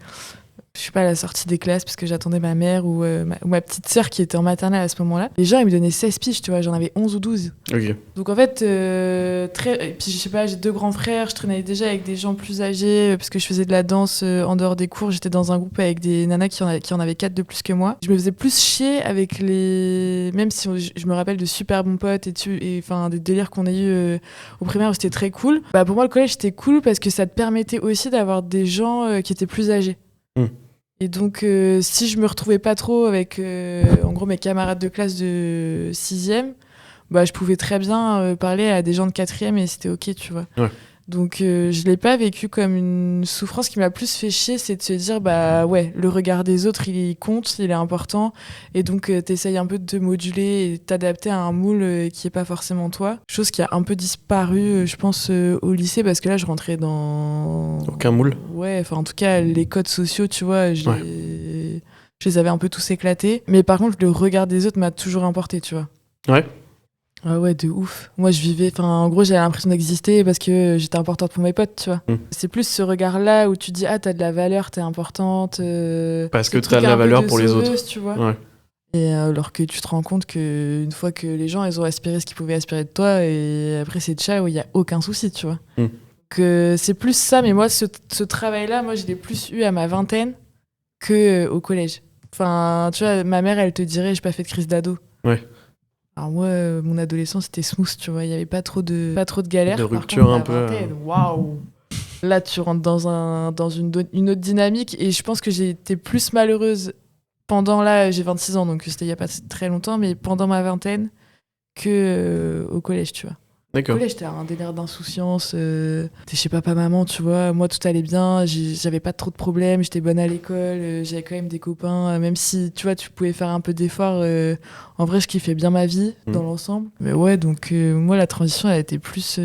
je sais pas, à la sortie des classes parce que j'attendais ma mère ou ma petite sœur qui était en maternelle à ce moment-là. Les gens, ils me donnaient 16 piges, tu vois, j'en avais 11 ou 12. Ok. Donc en fait, et puis je sais pas, j'ai 2 grands frères, je traînais déjà avec des gens plus âgés parce que je faisais de la danse en dehors des cours. J'étais dans un groupe avec des nanas qui en avaient 4 de plus que moi. Je me faisais plus chier avec les... Même si je me rappelle de super bons potes et enfin des délires qu'on a eu au primaire où c'était très cool. Bah pour moi, le collège, c'était cool parce que ça te permettait aussi d'avoir des gens qui étaient plus âgés. Et donc, si je me retrouvais pas trop avec, en gros, mes camarades de classe de 6e, bah, je pouvais très bien parler à des gens de 4e et c'était OK, tu vois. Ouais. Donc, je l'ai pas vécu comme une souffrance. Ce qui m'a plus fait chier, c'est de se dire, bah ouais, le regard des autres, il compte, il est important. Et donc, t'essayes un peu de te moduler et t'adapter à un moule qui est pas forcément toi. Chose qui a un peu disparu, je pense, au lycée, parce que là, je rentrais dans... Aucun moule. Ouais, enfin, en tout cas, les codes sociaux, tu vois, je les avais un peu tous éclatés. Mais par contre, le regard des autres m'a toujours importé, tu vois. Ouais. Ah ouais, de ouf. Moi, je vivais... Enfin, en gros, j'avais l'impression d'exister parce que j'étais importante pour mes potes, tu vois. C'est plus ce regard-là où tu dis, ah, t'as de la valeur, t'es importante. Parce que ce t'as de truc la un peu valeur de pour les autres. sauveuse, tu vois. Ouais. Et alors que tu te rends compte qu'une fois que les gens, ils ont aspiré ce qu'ils pouvaient aspirer de toi, et après, c'est ciao, il n'y a aucun souci, tu vois. Que c'est plus ça, mais moi, ce travail-là, moi, je l'ai plus eu à ma vingtaine qu'au collège. Enfin, tu vois, ma mère, elle te dirait, j'ai pas fait de crise d'ado. Ouais. Alors moi, mon adolescence, c'était smooth, tu vois. Il y avait pas trop de galères. De Par rupture contre, un peu. la vingtaine, waouh. Là, tu rentres dans une autre dynamique. Et je pense que j'ai été plus malheureuse pendant... Là, j'ai 26 ans, donc c'était il y a pas très longtemps, mais pendant ma vingtaine que au collège, tu vois. D'accord. Au collège, j'étais un délire d'insouciance. T'es chez papa, maman, tu vois. Moi, tout allait bien. J'avais pas trop de problèmes. J'étais bonne à l'école. J'avais quand même des copains. Même si, tu vois, tu pouvais faire un peu d'effort. En vrai, je kiffais bien ma vie dans l'ensemble. Mais ouais, donc moi, la transition, elle a été plus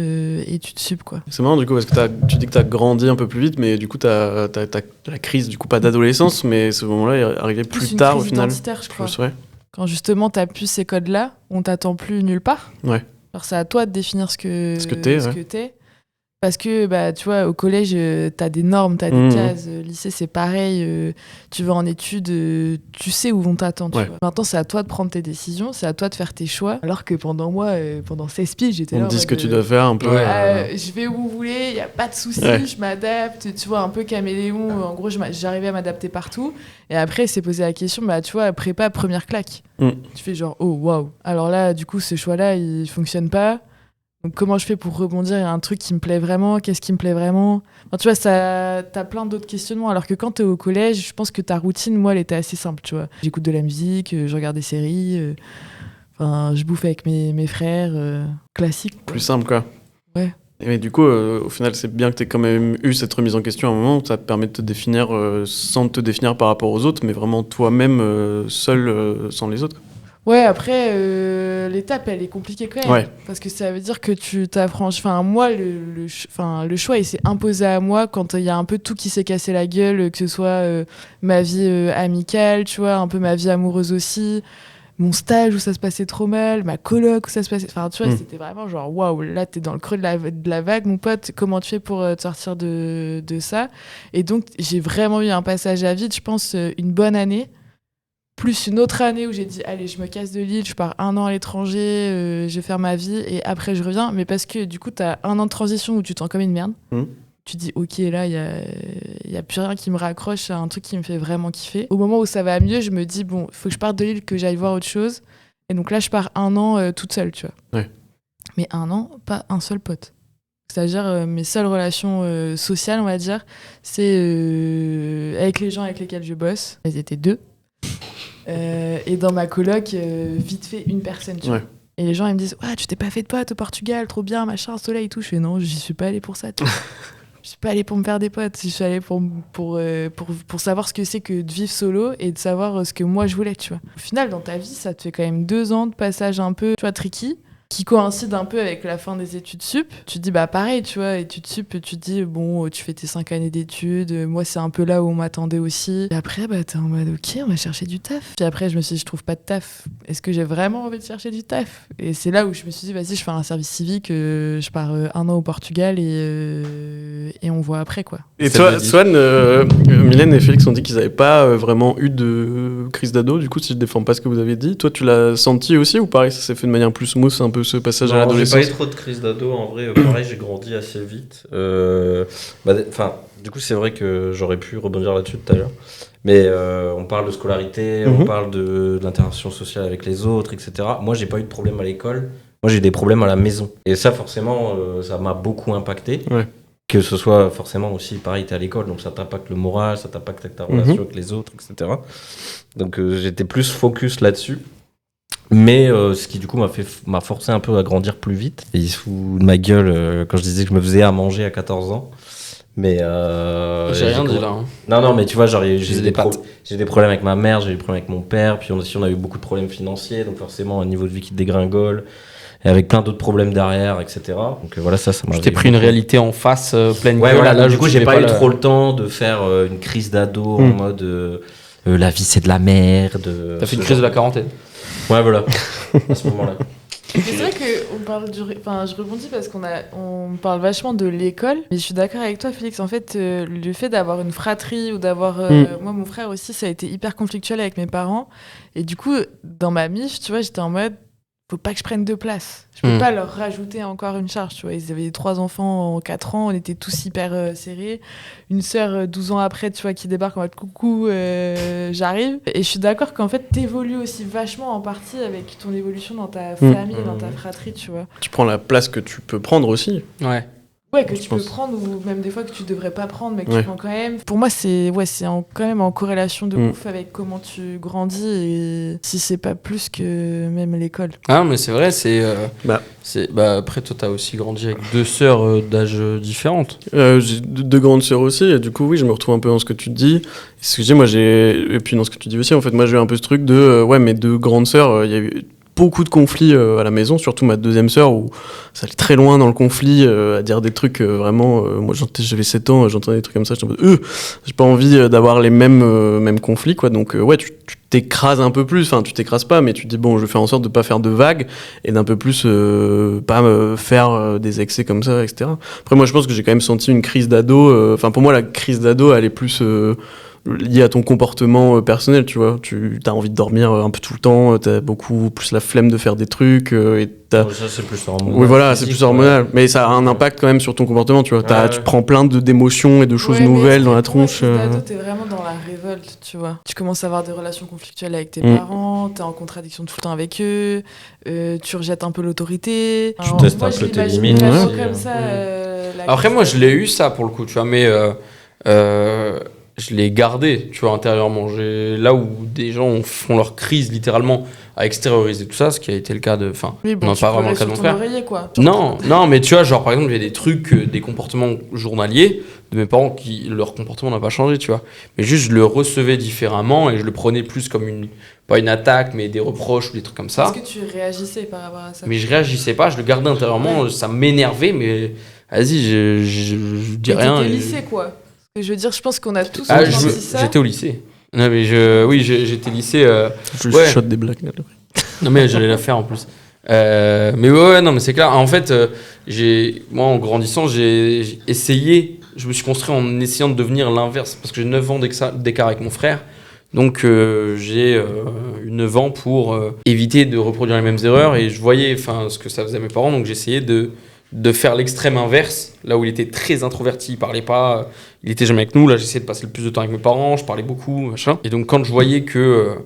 études sup, quoi. C'est marrant du coup parce que tu dis que t'as grandi un peu plus vite, mais du coup t'as la crise, du coup pas d'adolescence, mais ce moment-là est arrivé plus une tard au crise final. identitaire, je crois. Plus, ouais. Quand justement, t'as plus ces codes-là, on t'attend plus nulle part. Ouais. Alors c'est à toi de définir ce que t'es. t'es. Parce que, bah, tu vois, au collège, t'as des normes, t'as des cases. Lycée, c'est pareil. Tu vas en études, tu sais où vont t'attendre. Ouais. Tu vois. Maintenant, c'est à toi de prendre tes décisions, c'est à toi de faire tes choix. Alors que pendant moi, pendant 16 piges, j'étais là. On te dit ce que tu dois faire un peu. Je vais où vous voulez, il n'y a pas de souci, je m'adapte. Tu vois, un peu caméléon. En gros, j'arrivais à m'adapter partout. Et après, c'est posé la question, bah, tu vois, prépa, première claque. Tu fais genre, oh, waouh. Alors là, du coup, ce choix-là, il fonctionne pas. Donc comment je fais pour rebondir? Il y a un truc qui me plaît vraiment, qu'est-ce qui me plaît vraiment? Enfin, tu vois, t'as plein d'autres questionnements. Alors que quand t'es au collège, je pense que ta routine, moi, elle était assez simple, tu vois. J'écoute de la musique, je regarde des séries, je bouffe avec mes frères, classique. Quoi. Plus simple quoi. Ouais. Mais du coup, au final, c'est bien que t'aies quand même eu cette remise en question à un moment où ça te permet de te définir sans te définir par rapport aux autres, mais vraiment toi-même seul sans les autres. Ouais, après, l'étape, elle est compliquée quand même. Ouais. Parce que ça veut dire que tu t'affranchis. Enfin, moi, le choix, il s'est imposé à moi quand il y a un peu tout qui s'est cassé la gueule, que ce soit ma vie amicale, tu vois, un peu ma vie amoureuse aussi, mon stage où ça se passait trop mal, ma coloc où ça se passait... Enfin, tu vois, c'était vraiment genre, waouh, là, t'es dans le creux de la vague, mon pote, comment tu fais pour te sortir de ça? Et donc, j'ai vraiment eu un passage à vide, je pense, une bonne année, plus une autre année où j'ai dit allez, je me casse de Lille, je pars 1 an à l'étranger, je vais faire ma vie et après je reviens. Mais parce que du coup t'as 1 an de transition où tu te sens comme une merde. Tu dis ok, là il y a plus rien qui me raccroche à un truc qui me fait vraiment kiffer. Au moment où ça va mieux, je me dis bon, faut que je parte de Lille, que j'aille voir autre chose. Et donc là je pars 1 an toute seule, tu vois. Ouais. Mais 1 an, pas un seul pote. C'est-à-dire mes seules relations sociales, on va dire, c'est avec les gens avec lesquels je bosse. Elles étaient 2. Et dans ma coloc, vite fait, une personne, tu vois. Ouais. Et les gens, ils me disent, tu t'es pas fait de potes au Portugal, trop bien, machin, soleil et tout. Je fais, non, j'y suis pas allée pour ça, tu vois. Je suis pas allée pour me faire des potes, je suis allée pour savoir ce que c'est que de vivre solo et de savoir ce que moi je voulais, tu vois. Au final, dans ta vie, ça te fait quand même 2 ans de passage un peu, tu vois, tricky, qui coïncide un peu avec la fin des études sup. Tu te dis, pareil, tu vois, études sup, tu te dis, bon, tu fais tes 5 années d'études, moi, c'est un peu là où on m'attendait aussi. Et après, t'es en mode, ok, on va chercher du taf. Puis après, je me suis dit, je trouve pas de taf. Est-ce que j'ai vraiment envie de chercher du taf ? Et c'est là où je me suis dit, vas-y, je fais un service civique, je pars 1 an au Portugal et on voit après, quoi. Et toi, Swan, Mylène et Félix ont dit qu'ils n'avaient pas vraiment eu de crise d'ado. Du coup, si je défends pas ce que vous avez dit, toi, tu l'as senti aussi ou pareil, ça s'est fait de manière plus smooth, un peu ce passage à Non, j'ai l'adolescence? pas eu trop de crise d'ado en vrai. Pareil, j'ai grandi assez vite. Du coup, c'est vrai que j'aurais pu rebondir là-dessus tout à l'heure. Mais on parle de scolarité, on parle de l'interaction sociale avec les autres, etc. Moi, j'ai pas eu de problème à l'école. Moi, j'ai eu des problèmes à la maison. Et ça, forcément, ça m'a beaucoup impacté. Ouais. Que ce soit forcément aussi, pareil, t'es à l'école, donc ça t'impacte le moral, ça t'impacte ta relation avec les autres, etc. Donc j'étais plus focus là-dessus. Mais ce qui du coup m'a forcé un peu à grandir plus vite. Et il se fout de ma gueule quand je disais que je me faisais à manger à 14 ans. Mais J'ai rien dit là. Hein. Non, mais tu vois, genre j'ai J'ai des des des problèmes avec ma mère, j'ai des problèmes avec mon père, puis on a eu beaucoup de problèmes financiers, donc forcément un niveau de vie qui dégringole. Et avec plein d'autres problèmes derrière, etc. Donc voilà, ça m'a... Je t'ai pris une réalité en face, pleine Ouais, gueule. voilà, Là, du coup, j'ai pas eu trop le... le temps de faire une crise d'ado en mode la vie c'est de la merde. T'as fait une crise de la quarantaine. Ouais, voilà, à ce moment-là. Mais c'est vrai qu'on parle Enfin, je rebondis parce on parle vachement de l'école. Mais je suis d'accord avec toi, Félix. En fait, le fait d'avoir une fratrie ou d'avoir... Moi, mon frère aussi, ça a été hyper conflictuel avec mes parents. Et du coup, dans ma mif, tu vois, j'étais en mode... Faut pas que je prenne 2 places. Je peux pas leur rajouter encore une charge, tu vois. Ils avaient 3 enfants en 4 ans, on était tous hyper serrés. Une sœur 12 ans après, tu vois, qui débarque en mode coucou, j'arrive. Et je suis d'accord qu'en fait, t'évolues aussi vachement en partie avec ton évolution dans ta famille, dans ta fratrie, tu vois. Tu prends la place que tu peux prendre aussi. Ouais. Ouais, que Je tu peux pense. prendre ou même des fois que tu devrais pas prendre, mais que Ouais. tu prends quand même. Pour moi, c'est quand même en corrélation de ouf avec comment tu grandis et si c'est pas plus que même l'école. Ah, mais c'est vrai, après, toi, t'as aussi grandi avec 2 sœurs d'âge différentes. J'ai 2 grandes sœurs aussi, et du coup, oui, je me retrouve un peu dans ce que tu te dis. Et ce que je dis, et puis dans ce que tu dis aussi, en fait, moi, j'ai eu un peu ce truc de, mes 2 grandes sœurs, il y a eu beaucoup de conflits à la maison, surtout ma 2e sœur, où ça allait très loin dans le conflit, à dire des trucs vraiment... moi, j'avais 7 ans, j'entendais des trucs comme ça, j'étais en mode, j'ai pas envie d'avoir les mêmes conflits, quoi. Donc, tu t'écrases un peu plus, enfin, tu t'écrases pas, mais tu te dis, bon, je vais faire en sorte de pas faire de vagues, et d'un peu plus pas me faire des excès comme ça, etc. Après, moi, je pense que j'ai quand même senti une crise d'ado, enfin, pour moi, la crise d'ado, elle est plus... lié à ton comportement personnel, tu vois. Tu as envie de dormir un peu tout le temps, t'as beaucoup plus la flemme de faire des trucs, et t'as... Ça, c'est plus hormonal. Oui, voilà, physique, c'est plus hormonal. Mais ça a un impact quand même sur ton comportement, tu vois. Tu prends plein d'émotions et de choses nouvelles dans la tronche. T'es vraiment dans la révolte, tu vois. Tu commences à avoir des relations conflictuelles avec tes parents, t'es en contradiction tout le temps avec eux, tu rejettes un peu l'autorité. Tu testes un peu tes limites. Comme ça, Après, moi, je l'ai eu ça pour le coup, tu vois, mais je l'ai gardé, tu vois, intérieurement. Là où des gens font leur crise littéralement à extérioriser tout ça, ce qui a été le cas de... Enfin, oui, bon, non, pas vraiment le cas de mon frère. Quoi. Non, mais tu vois, genre par exemple, il y a des trucs, des comportements journaliers de mes parents qui, leur comportement n'a pas changé, tu vois. Mais juste, je le recevais différemment et je le prenais plus comme pas une attaque, mais des reproches ou des trucs comme ça. Est-ce que tu réagissais par rapport à ça? Mais je réagissais pas, je le gardais intérieurement, ça m'énervait, mais vas-y, je dis rien. T'étais lycée, quoi. Je veux dire, je pense qu'on a tous ça. J'étais au lycée. Non, mais j'étais lycée. Je chuchote des blagues. Non, mais j'allais la faire en plus. Mais ouais, non, mais c'est clair. En fait, moi, en grandissant, j'ai essayé. Je me suis construit en essayant de devenir l'inverse. Parce que j'ai 9 ans d'écart avec mon frère. Donc, j'ai eu 9 ans pour éviter de reproduire les mêmes erreurs. Et je voyais ce que ça faisait à mes parents. Donc, j'essayais de faire l'extrême inverse, là où il était très introverti, il parlait pas, il était jamais avec nous. Là, j'essayais de passer le plus de temps avec mes parents, je parlais beaucoup, machin. Et donc, quand je voyais que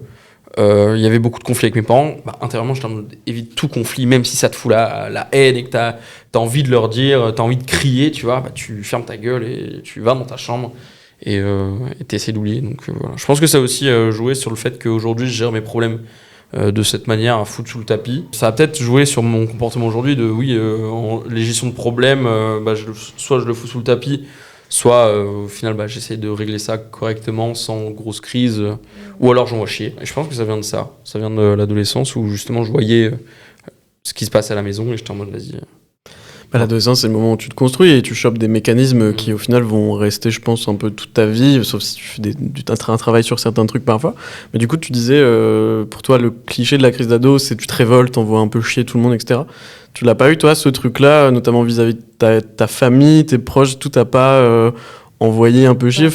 il y avait beaucoup de conflits avec mes parents, intérieurement, j'étais en mode évite tout conflit, même si ça te fout la haine et que t'as envie de leur dire, t'as envie de crier, tu vois, tu fermes ta gueule et tu vas dans ta chambre et t'essaies d'oublier. Donc voilà. Je pense que ça a aussi joué sur le fait qu'aujourd'hui, je gère mes problèmes de cette manière, à foutre sous le tapis. Ça a peut-être joué sur mon comportement aujourd'hui les gestions de problèmes, soit je le fous sous le tapis, soit au final j'essaie de régler ça correctement sans grosse crise, ou alors j'envoie chier. Et je pense que ça vient de ça. Ça vient de l'adolescence où justement je voyais ce qui se passe à la maison et j'étais en mode vas-y. L'adolescence, c'est le moment où tu te construis et tu chopes des mécanismes qui, au final, vont rester, je pense, un peu toute ta vie, sauf si tu fais un travail sur certains trucs parfois. Mais du coup, tu disais, pour toi, le cliché de la crise d'ado, c'est tu te révoltes, t'envoies un peu chier tout le monde, etc. Tu l'as pas eu, toi, ce truc-là, notamment vis-à-vis de ta famille, tes proches, tout t'as pas envoyé un peu chier,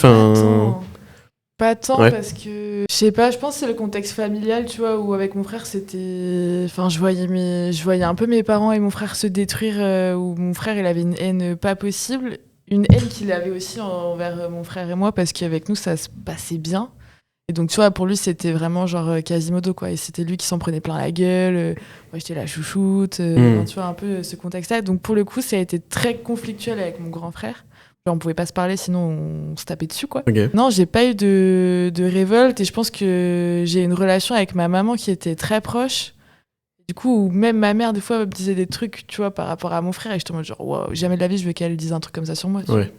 Pas tant Ouais. parce que je sais pas, je pense que c'est le contexte familial, tu vois, où avec mon frère c'était, enfin je voyais un peu mes parents et mon frère se détruire, où mon frère il avait une haine pas possible, une haine qu'il avait aussi envers mon frère et moi parce qu'avec nous ça se passait bien. Et donc tu vois, pour lui c'était vraiment genre Quasimodo quoi, et c'était lui qui s'en prenait plein la gueule, moi j'étais la chouchoute, enfin, tu vois un peu ce contexte-là. Donc pour le coup ça a été très conflictuel avec mon grand frère. Genre, on pouvait pas se parler, sinon on se tapait dessus, quoi. Okay. Non, j'ai pas eu de révolte et je pense que j'ai une relation avec ma maman qui était très proche. Du coup, même ma mère, des fois, me disait des trucs, tu vois, par rapport à mon frère et j'étais en mode genre, wow, jamais de la vie, je veux qu'elle dise un truc comme ça sur moi. Ouais.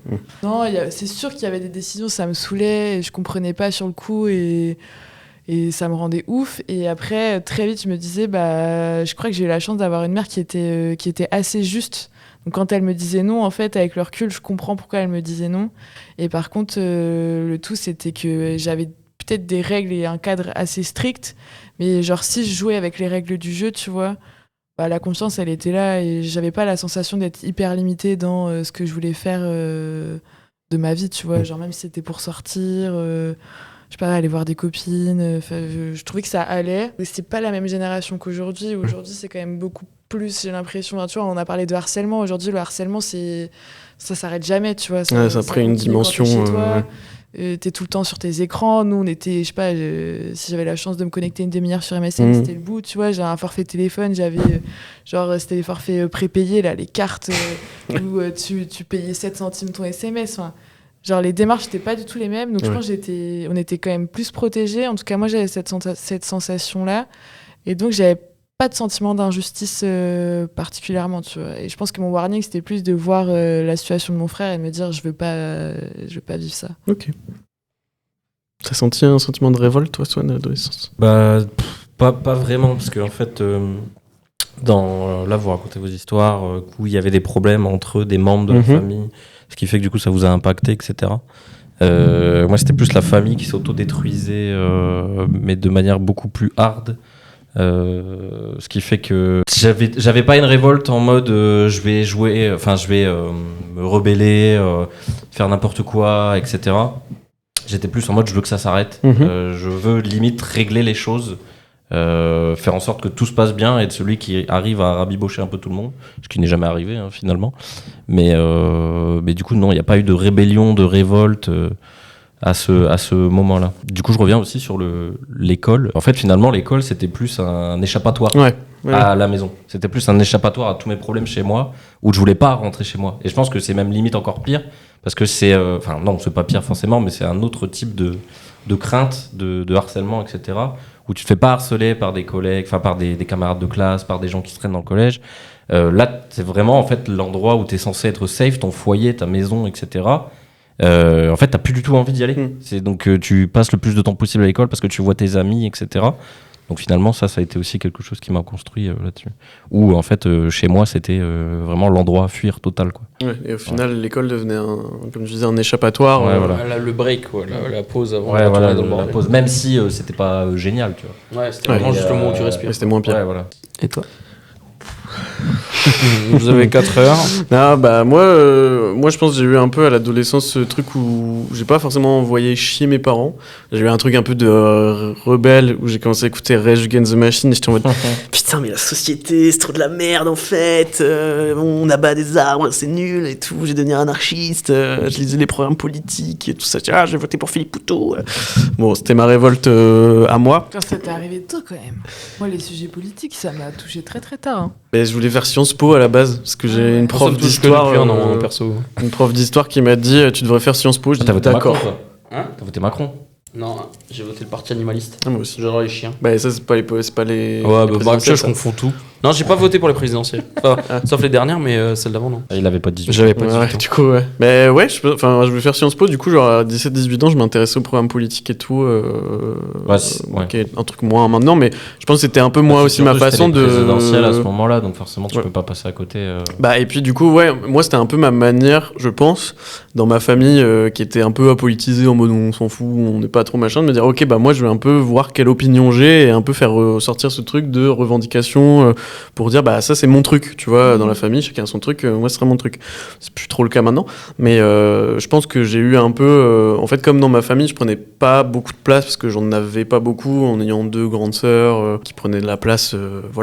Non, c'est sûr qu'il y avait des décisions, ça me saoulait, et je comprenais pas sur le coup et ça me rendait ouf. Et après, très vite, je me disais, je crois que j'ai eu la chance d'avoir une mère qui était assez juste. Donc quand elle me disait non, en fait, avec le recul, je comprends pourquoi elle me disait non. Et par contre, le tout, c'était que j'avais peut-être des règles et un cadre assez strict. Mais genre, si je jouais avec les règles du jeu, tu vois, la confiance, elle était là. Et j'avais pas la sensation d'être hyper limitée dans ce que je voulais faire de ma vie, tu vois. Genre, même si c'était pour sortir... je sais pas, aller voir des copines, je trouvais que ça allait. Mais c'est pas la même génération qu'aujourd'hui. Aujourd'hui, c'est quand même beaucoup plus, j'ai l'impression. Tu vois, on a parlé de harcèlement. Aujourd'hui, le harcèlement, ça s'arrête jamais, tu vois. Ça a pris une dimension. T'es tout le temps sur tes écrans. Nous, on était, je sais pas, si j'avais la chance de me connecter une demi-heure sur MSN, c'était le bout, tu vois. J'ai un forfait téléphone, c'était les forfaits prépayés, là, les cartes où tu payais 7 centimes ton SMS. Enfin, genre, les démarches n'étaient pas du tout les mêmes. Donc, je pense on était quand même plus protégés. En tout cas, moi, j'avais cette sensation-là. Et donc, j'avais pas de sentiment d'injustice particulièrement, tu vois. Et je pense que mon warning, c'était plus de voir la situation de mon frère et de me dire, je veux pas vivre ça. Ok. T'as senti un sentiment de révolte, toi, Swan, à l'adolescence ? Pas vraiment, parce que en fait, là, vous racontez vos histoires, où il y avait des problèmes entre des membres de la famille, ce qui fait que du coup, ça vous a impacté, etc. Moi, c'était plus la famille qui s'autodétruisait, mais de manière beaucoup plus hard. Ce qui fait que j'avais pas une révolte en mode je vais jouer, enfin je vais me rebeller, faire n'importe quoi, etc. J'étais plus en mode je veux que ça s'arrête, je veux limite régler les choses, faire en sorte que tout se passe bien et être celui qui arrive à rabibocher un peu tout le monde, ce qui n'est jamais arrivé finalement. Mais du coup non, il n'y a pas eu de rébellion, de révolte à ce moment-là. Du coup, je reviens aussi sur l'école. En fait, finalement, l'école, c'était plus un échappatoire à la maison. C'était plus un échappatoire à tous mes problèmes chez moi, où je voulais pas rentrer chez moi. Et je pense que c'est même limite encore pire, parce que c'est... Enfin, non, c'est pas pire forcément, mais c'est un autre type de crainte, de harcèlement, etc., où tu te fais pas harceler par des collègues, enfin, par des camarades de classe, par des gens qui se traînent dans le collège. Là, c'est vraiment, en fait, l'endroit où tu es censé être safe, ton foyer, ta maison, etc., en fait, t'as plus du tout envie d'y aller. Donc, tu passes le plus de temps possible à l'école parce que tu vois tes amis, etc. Donc, finalement, ça a été aussi quelque chose qui m'a construit là-dessus. Où, en fait, chez moi, c'était vraiment l'endroit à fuir total, quoi. Ouais, et au final, l'école devenait, comme je disais, un échappatoire. Voilà. Le break, quoi, la pause avant de retourner dans le la bordel. pause. Même si c'était pas génial, tu vois. Ouais, c'était vraiment juste le moment où tu respires. C'était moins pire. Ouais, voilà. Et toi Vous avez 4 heures. Non, moi je pense que j'ai eu un peu à l'adolescence ce truc où j'ai pas forcément envoyé chier mes parents. J'ai eu un truc un peu de rebelle où j'ai commencé à écouter Rage Against the Machine et j'étais en mode putain, mais la société c'est trop de la merde en fait, on abat des arbres, c'est nul et tout, je vais devenir anarchiste, je lisais les programmes politiques et tout ça, je vais voter pour Philippe Poutou. Bon, c'était ma révolte à moi. Quand ça t'est arrivé tôt quand même. Moi, les sujets politiques, ça m'a touché très très tard. Je voulais faire Sciences Po à la base, parce que j'ai une prof d'histoire, perso. une prof d'histoire qui m'a dit tu devrais faire Sciences Po. Je dis T'as voté d'accord. Macron, toi Hein T'as voté Macron. Non, j'ai voté le parti animaliste. Ah, moi aussi. J'adore les chiens. Ça c'est pas les Ouais, les bah, présidentielles, je ça. confonds tout. Non, j'ai pas voté pour les présidentielles. Enfin, sauf les dernières, mais celles d'avant, non. Ah, il avait pas 18 ans. J'avais pas 18 Ouais, ans. du coup, ouais. Mais ouais, je voulais faire Sciences Po, du coup, genre à 17-18 ans, je m'intéressais au programme politique et tout. Ouais. Ok, un truc moins maintenant, mais je pense que c'était un peu moi aussi ma façon de. présidentielle à ce moment-là, donc forcément tu peux pas passer à côté. Et puis du coup, ouais, moi c'était un peu ma manière, je pense, dans ma famille qui était un peu apolitisée en mode on s'en fout, on n'est pas trop machin, de me dire ok, moi je vais un peu voir quelle opinion j'ai et un peu faire sortir ce truc de revendication pour dire ça c'est mon truc, tu vois, dans la famille, chacun a son truc, moi ce serait mon truc. C'est plus trop le cas maintenant, mais je pense que j'ai eu un peu, en fait, comme dans ma famille, je prenais pas beaucoup de place parce que j'en avais pas beaucoup en ayant 2 grandes sœurs qui prenaient de la place,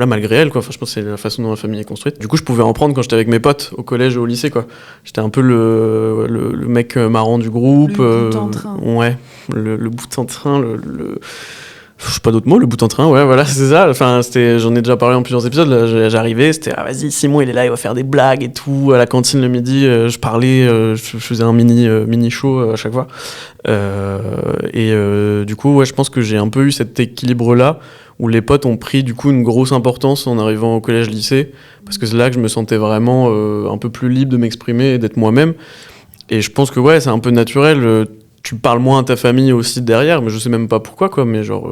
malgré elles, quoi. Enfin, je pense que c'est la façon dont ma famille est construite. Du coup, je pouvais en prendre quand j'étais avec mes potes au collège et au lycée, quoi. J'étais un peu le mec marrant du groupe. Le bout en train. Ouais, le bout en train, je sais pas d'autres mots, le bout en train, ouais, voilà, c'est ça. Enfin, j'en ai déjà parlé en plusieurs épisodes. Là, j'arrivais, c'était vas-y, Simon, il est là, il va faire des blagues et tout. À la cantine le midi, je parlais, je faisais un mini show à chaque fois. Du coup, ouais, je pense que j'ai un peu eu cet équilibre-là où les potes ont pris du coup une grosse importance en arrivant au collège-lycée, parce que c'est là que je me sentais vraiment un peu plus libre de m'exprimer et d'être moi-même. Et je pense que ouais, c'est un peu naturel. Tu parles moins à ta famille aussi derrière, mais je sais même pas pourquoi, quoi. Mais genre,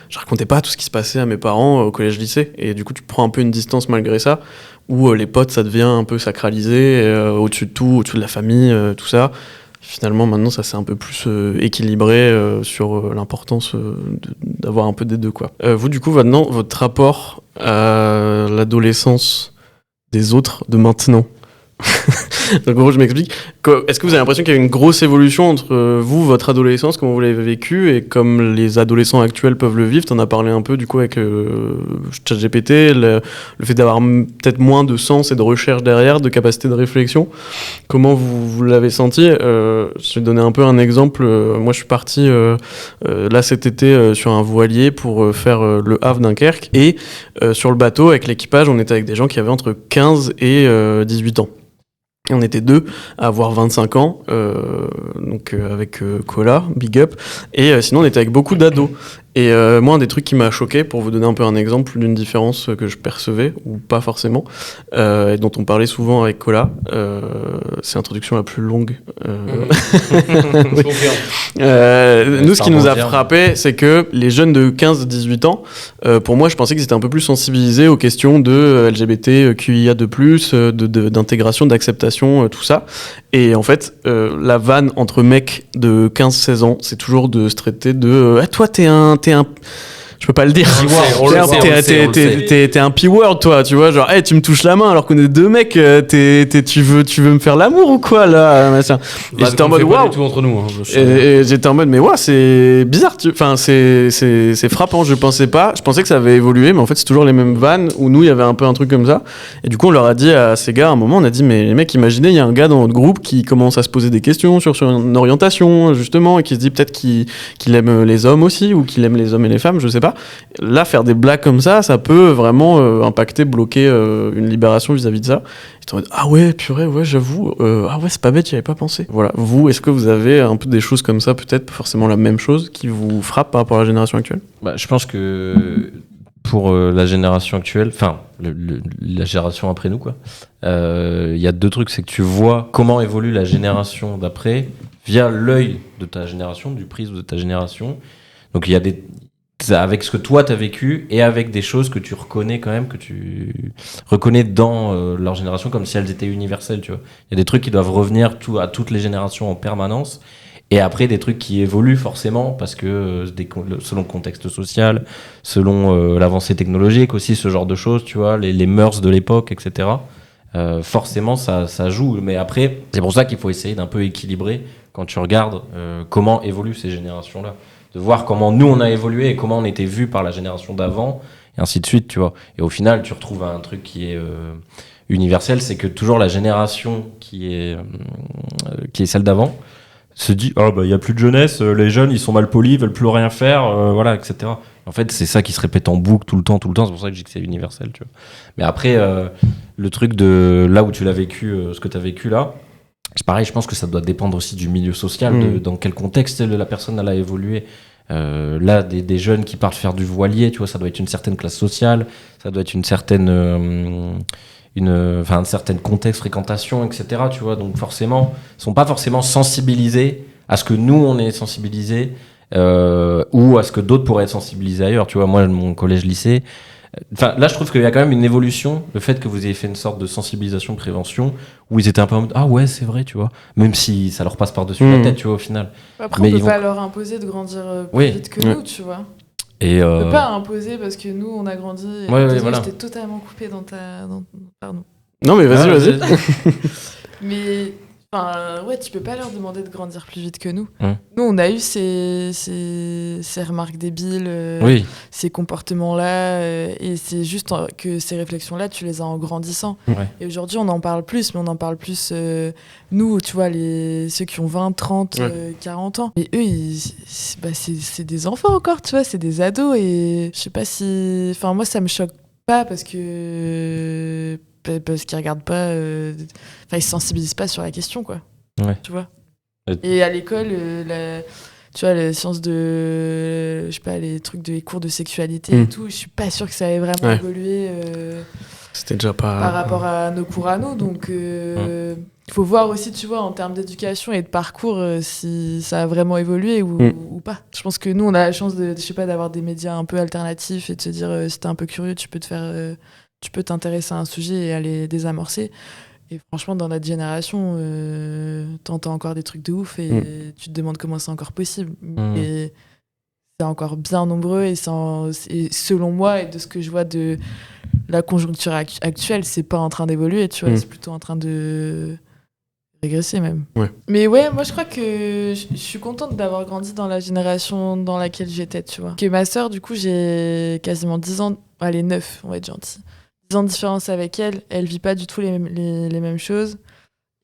je racontais pas tout ce qui se passait à mes parents au collège-lycée. Et du coup, tu prends un peu une distance malgré ça, où les potes, ça devient un peu sacralisé, au-dessus de tout, au-dessus de la famille, tout ça. Finalement, maintenant, ça s'est un peu plus équilibré sur l'importance d'avoir un peu des deux, quoi. Vous, du coup, maintenant, votre rapport à l'adolescence des autres de maintenant. Donc en gros, je m'explique. Est-ce que vous avez l'impression qu'il y a une grosse évolution entre vous, votre adolescence, comment vous l'avez vécu, et comme les adolescents actuels peuvent le vivre? T'en as parlé un peu du coup avec ChatGPT, le fait d'avoir peut-être moins de sens et de recherche derrière, de capacité de réflexion. Comment vous l'avez senti? Je vais donner un peu un exemple. Moi, je suis parti là cet été sur un voilier pour faire le Havre Dunkerque, et sur le bateau avec l'équipage, on était avec des gens qui avaient entre 15 et 18 ans. Et on était 2 à avoir 25 ans, avec Cola, big up, et sinon on était avec beaucoup d'ados. Et moi, un des trucs qui m'a choqué, pour vous donner un peu un exemple d'une différence que je percevais, ou pas forcément, et dont on parlait souvent avec Cola, c'est l'introduction la plus longue. Oui. Nous, ce qui nous a frappé, c'est que les jeunes de 15-18 ans, pour moi, je pensais qu'ils étaient un peu plus sensibilisés aux questions de LGBT, QIA+, d'intégration, d'acceptation, tout ça. Et en fait, la vanne entre mecs de 15-16 ans, c'est toujours de se traiter de toi, t'es un... Je peux pas le dire. T'es un P-word, toi, tu vois, genre, hey, tu me touches la main alors qu'on est 2 mecs, tu veux me faire l'amour ou quoi, là, machin. Et j'étais en mode, waouh. tout entre nous. Et j'étais en mode, mais ouais, c'est bizarre, enfin, c'est frappant, je pensais que ça avait évolué, mais en fait, c'est toujours les mêmes vannes où nous, il y avait un peu un truc comme ça. Et du coup, on leur a dit à ces gars, à un moment, on a dit, mais les mecs, imaginez, il y a un gars dans notre groupe qui commence à se poser des questions sur une orientation, justement, et qui se dit peut-être qu'il aime les hommes aussi, ou qu'il aime les hommes et les femmes, je sais pas. Là, faire des blagues comme ça peut vraiment impacter, bloquer une libération vis-à-vis de ça. J'étais en mode, ah ouais, purée, ouais, j'avoue, ah ouais, c'est pas bête, j'y avais pas pensé. Voilà, vous, est-ce que vous avez un peu des choses comme ça, peut-être pas forcément la même chose, qui vous frappe par rapport à la génération actuelle? Je pense que pour la génération actuelle, enfin, la génération après nous, quoi, il y a 2 trucs, c'est que tu vois comment évolue la génération d'après via l'œil de ta génération, du prisme de ta génération. Donc il y a avec ce que toi t'as vécu et avec des choses que tu reconnais quand même, que tu reconnais dans leur génération comme si elles étaient universelles, tu vois. Il y a des trucs qui doivent revenir à toutes les générations en permanence, et après des trucs qui évoluent forcément parce que selon le contexte social, selon l'avancée technologique aussi, ce genre de choses, tu vois, les mœurs de l'époque, etc. Forcément ça joue, mais après c'est pour ça qu'il faut essayer d'un peu équilibrer quand tu regardes comment évoluent ces générations-là, de voir comment nous on a évolué et comment on était vu par la génération d'avant, et ainsi de suite, tu vois. Et au final, tu retrouves un truc qui est universel, c'est que toujours la génération qui est celle d'avant se dit, il y a plus de jeunesse, les jeunes ils sont mal polis, ils veulent plus rien faire, voilà, etc. En fait, c'est ça qui se répète en boucle tout le temps. C'est pour ça que je dis que c'est universel, tu vois. Mais après, le truc de là où tu l'as vécu, ce que tu as vécu là, c'est pareil, je pense que ça doit dépendre aussi du milieu social, dans quel contexte la personne elle a évolué. Là, des jeunes qui partent faire du voilier, tu vois, ça doit être une certaine classe sociale, ça doit être une certaine un certain contexte, fréquentation, etc. Tu vois, donc forcément, ils sont pas forcément sensibilisés à ce que nous on est sensibilisés ou à ce que d'autres pourraient être sensibilisés ailleurs. Tu vois, moi, mon collège-lycée. Enfin, là, je trouve qu'il y a quand même une évolution, le fait que vous ayez fait une sorte de sensibilisation, prévention, où ils étaient un peu en mode ah ouais, c'est vrai, tu vois, même si ça leur passe par-dessus la tête, tu vois, au final. Après, Mais on ils peut vont- pas leur imposer de grandir plus vite que nous, tu vois. Et On peut pas imposer parce que nous, on a grandi. Et Ouais, désolé, voilà. je t'ai totalement coupé dans ta. Pardon. Non, mais vas-y. Mais. Enfin, ouais, tu peux pas leur demander de grandir plus vite que nous. Nous, Mmh. on a eu ces remarques débiles, oui, ces comportements-là, et c'est juste que ces réflexions-là, tu les as en grandissant. ouais. Et aujourd'hui, on en parle plus, mais on en parle plus, nous, tu vois, ceux qui ont 20, 30, 40 ans. Et eux, c'est des enfants encore, tu vois, c'est des ados, et je sais pas si... Enfin, moi, ça me choque pas parce qu'ils regardent pas... Enfin, ils se sensibilisent pas sur la question, quoi. Ouais. Tu vois. Ouais. Et à l'école, tu vois, les sciences je sais pas, les trucs les cours de sexualité et tout, je suis pas sûre que ça ait vraiment évolué C'était déjà pas... par rapport à nos cours à nous. Donc, il faut voir aussi, tu vois, en termes d'éducation et de parcours, si ça a vraiment évolué ou pas. Je pense que nous, on a la chance je sais pas, d'avoir des médias un peu alternatifs et de se dire, si t'es un peu curieux, tu peux t'intéresser à un sujet et aller désamorcer. Et franchement, dans notre génération, t'entends encore des trucs de ouf et tu te demandes comment c'est encore possible. Et c'est encore bien nombreux et selon moi et de ce que je vois de la conjoncture actuelle, c'est pas en train d'évoluer, tu vois, c'est plutôt en train de régresser même. Ouais. Mais ouais, moi je crois que je suis contente d'avoir grandi dans la génération dans laquelle j'étais, tu vois. Que ma sœur, du coup, j'ai quasiment 10 ans, allez 9, on va être gentil. 10 ans de différence avec elle vit pas du tout les mêmes choses.